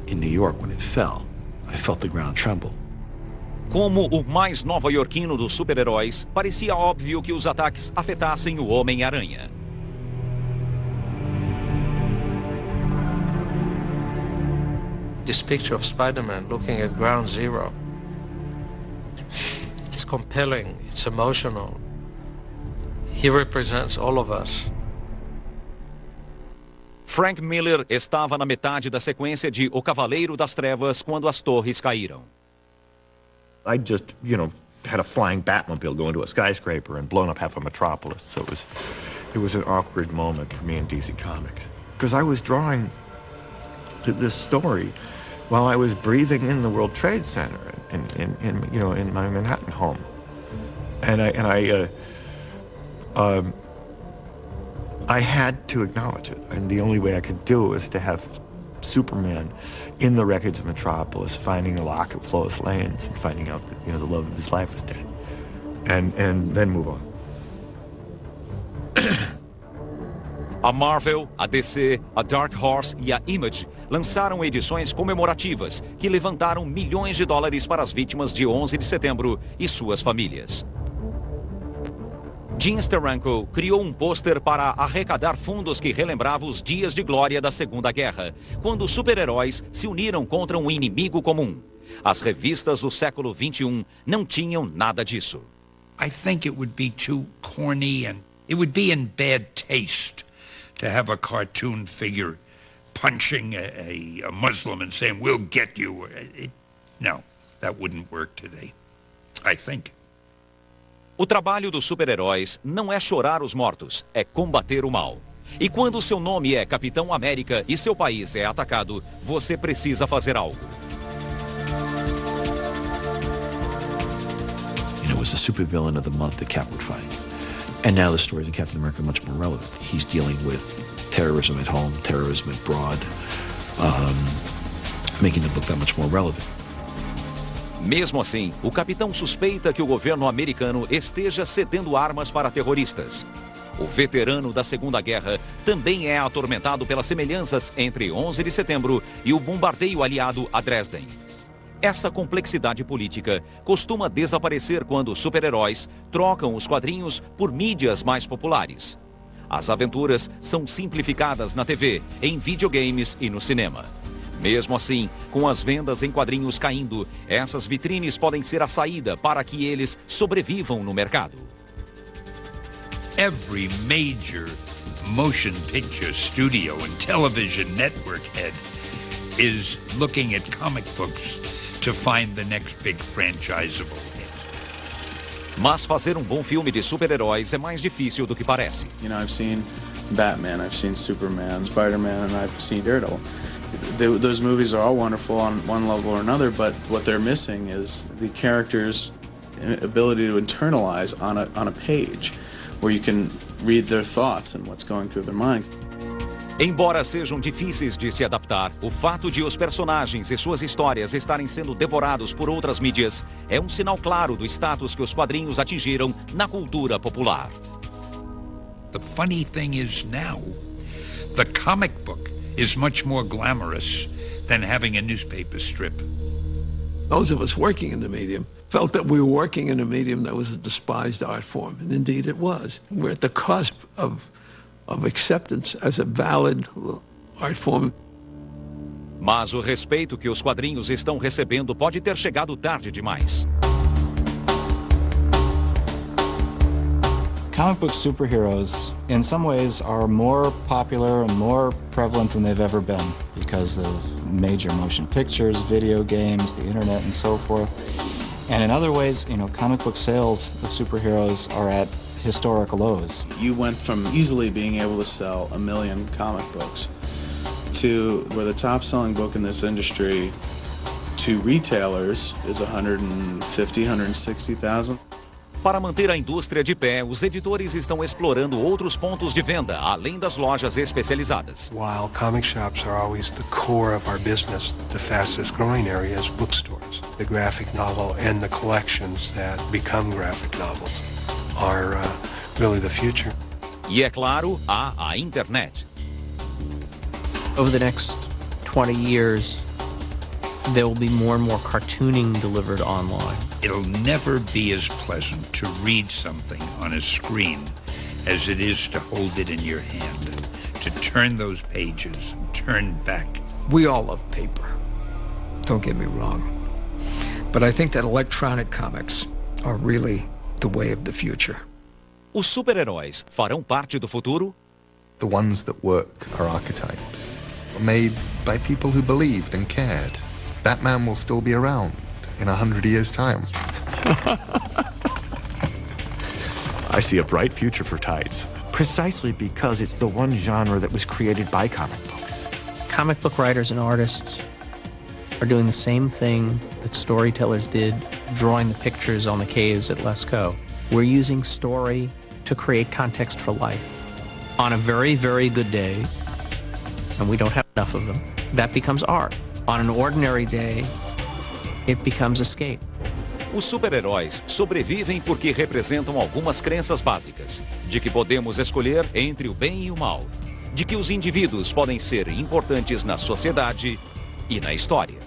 in New York when it fell. I felt the ground tremble. Como o mais nova-iorquino dos super-heróis, parecia óbvio que os ataques afetassem o Homem-Aranha. This picture of Spider-Man looking at ground zero, it's compelling, it's emotional. He represents all of us. Frank Miller estava na metade da sequência de O Cavaleiro das Trevas quando as torres caíram. I just, had a flying Batmobile go into a skyscraper and blown up half of Metropolis. So it was an awkward moment for me in DC Comics. Because I was drawing this story while I was breathing in the World Trade Center in my Manhattan home. And I had to acknowledge it. And the only way I could do it was to have Superman in the wreckage of Metropolis, finding the locket of Lois Lane's and finding out that, the love of his life was dead. And then move on. A Marvel, a DC, a Dark Horse e a Image lançaram edições comemorativas que levantaram milhões de dólares para as vítimas de 11 de setembro e suas famílias. Gene Steranko criou um pôster para arrecadar fundos que relembrava os dias de glória da Segunda Guerra, quando os super-heróis se uniram contra um inimigo comum. As revistas do século XXI não tinham nada disso. I think it would be too corny and it would be in bad taste to have a cartoon figure punching a Muslim and saying, "We'll get you." No, that wouldn't work today, I think. O trabalho dos super-heróis não é chorar os mortos, é combater o mal. E quando seu nome é Capitão América e seu país é atacado, você precisa fazer algo. It was the supervillain of the month that Cap would fight. And now the stories of Captain America are much more relevant. He's dealing with terrorism at home, terrorism abroad, making the book that much more relevant. Mesmo assim, o capitão suspeita que o governo americano esteja cedendo armas para terroristas. O veterano da Segunda Guerra também é atormentado pelas semelhanças entre 11 de setembro e o bombardeio aliado a Dresden. Essa complexidade política costuma desaparecer quando super-heróis trocam os quadrinhos por mídias mais populares. As aventuras são simplificadas na TV, em videogames e no cinema. Mesmo assim, com as vendas em quadrinhos caindo, essas vitrines podem ser a saída para que eles sobrevivam no mercado. Every major motion picture studio and television network head is looking at comic books to find the next big franchisable hit. Mas fazer um bom filme de super-heróis é mais difícil do que parece. You know, I've seen Batman, I've seen Superman, Spider-Man, and I've seen Daredevil. Those movies are all wonderful on one level or another, but what they're missing is the characters' ability to internalize on a page, where you can read their thoughts and what's going through their mind. Embora sejam difíceis de se adaptar, o fato de os personagens e suas histórias estarem sendo devorados por outras mídias é um sinal claro do status que os quadrinhos atingiram na cultura popular. The funny thing is now, the comic book is much more glamorous than having a newspaper strip. Those of us working in the medium felt that we were working in a medium that was a despised art form, and indeed it was. We're at the cusp of acceptance as a valid art form. Mas o respeito que os quadrinhos estão recebendo pode ter chegado tarde demais. Comic book superheroes, in some ways, are more popular and more prevalent than they've ever been because of major motion pictures, video games, the internet, and so forth. And in other ways, you know, comic book sales of superheroes are at historic lows. You went from easily being able to sell 1 million comic books to where the top-selling book in this industry to retailers is 150, 160,000. Para manter a indústria de pé, os editores estão explorando outros pontos de venda, além das lojas especializadas. While comic shops are always the core of our business, the fastest growing area is bookstores. The graphic novel and the collections that become graphic novels are really the future. E é claro, há a internet. Over the next 20 years, there will be more and more cartooning delivered online. It'll never be as pleasant to read something on a screen as it is to hold it in your hand, to turn those pages and turn back. We all love paper, don't get me wrong. But I think that electronic comics are really the way of the future. Os super-heróis farão parte do futuro? The ones that work are archetypes, made by people who believed and cared. Batman will still be around in 100 years' time. I see a bright future for Tides, precisely because it's the one genre that was created by comic books. Comic book writers and artists are doing the same thing that storytellers did, drawing the pictures on the caves at Lascaux. We're using story to create context for life. On a very, very good day, and we don't have enough of them, that becomes art. On an ordinary day, it becomes escape. Os super-heróis sobrevivem porque representam algumas crenças básicas, de que podemos escolher entre o bem e o mal, de que os indivíduos podem ser importantes na sociedade e na história.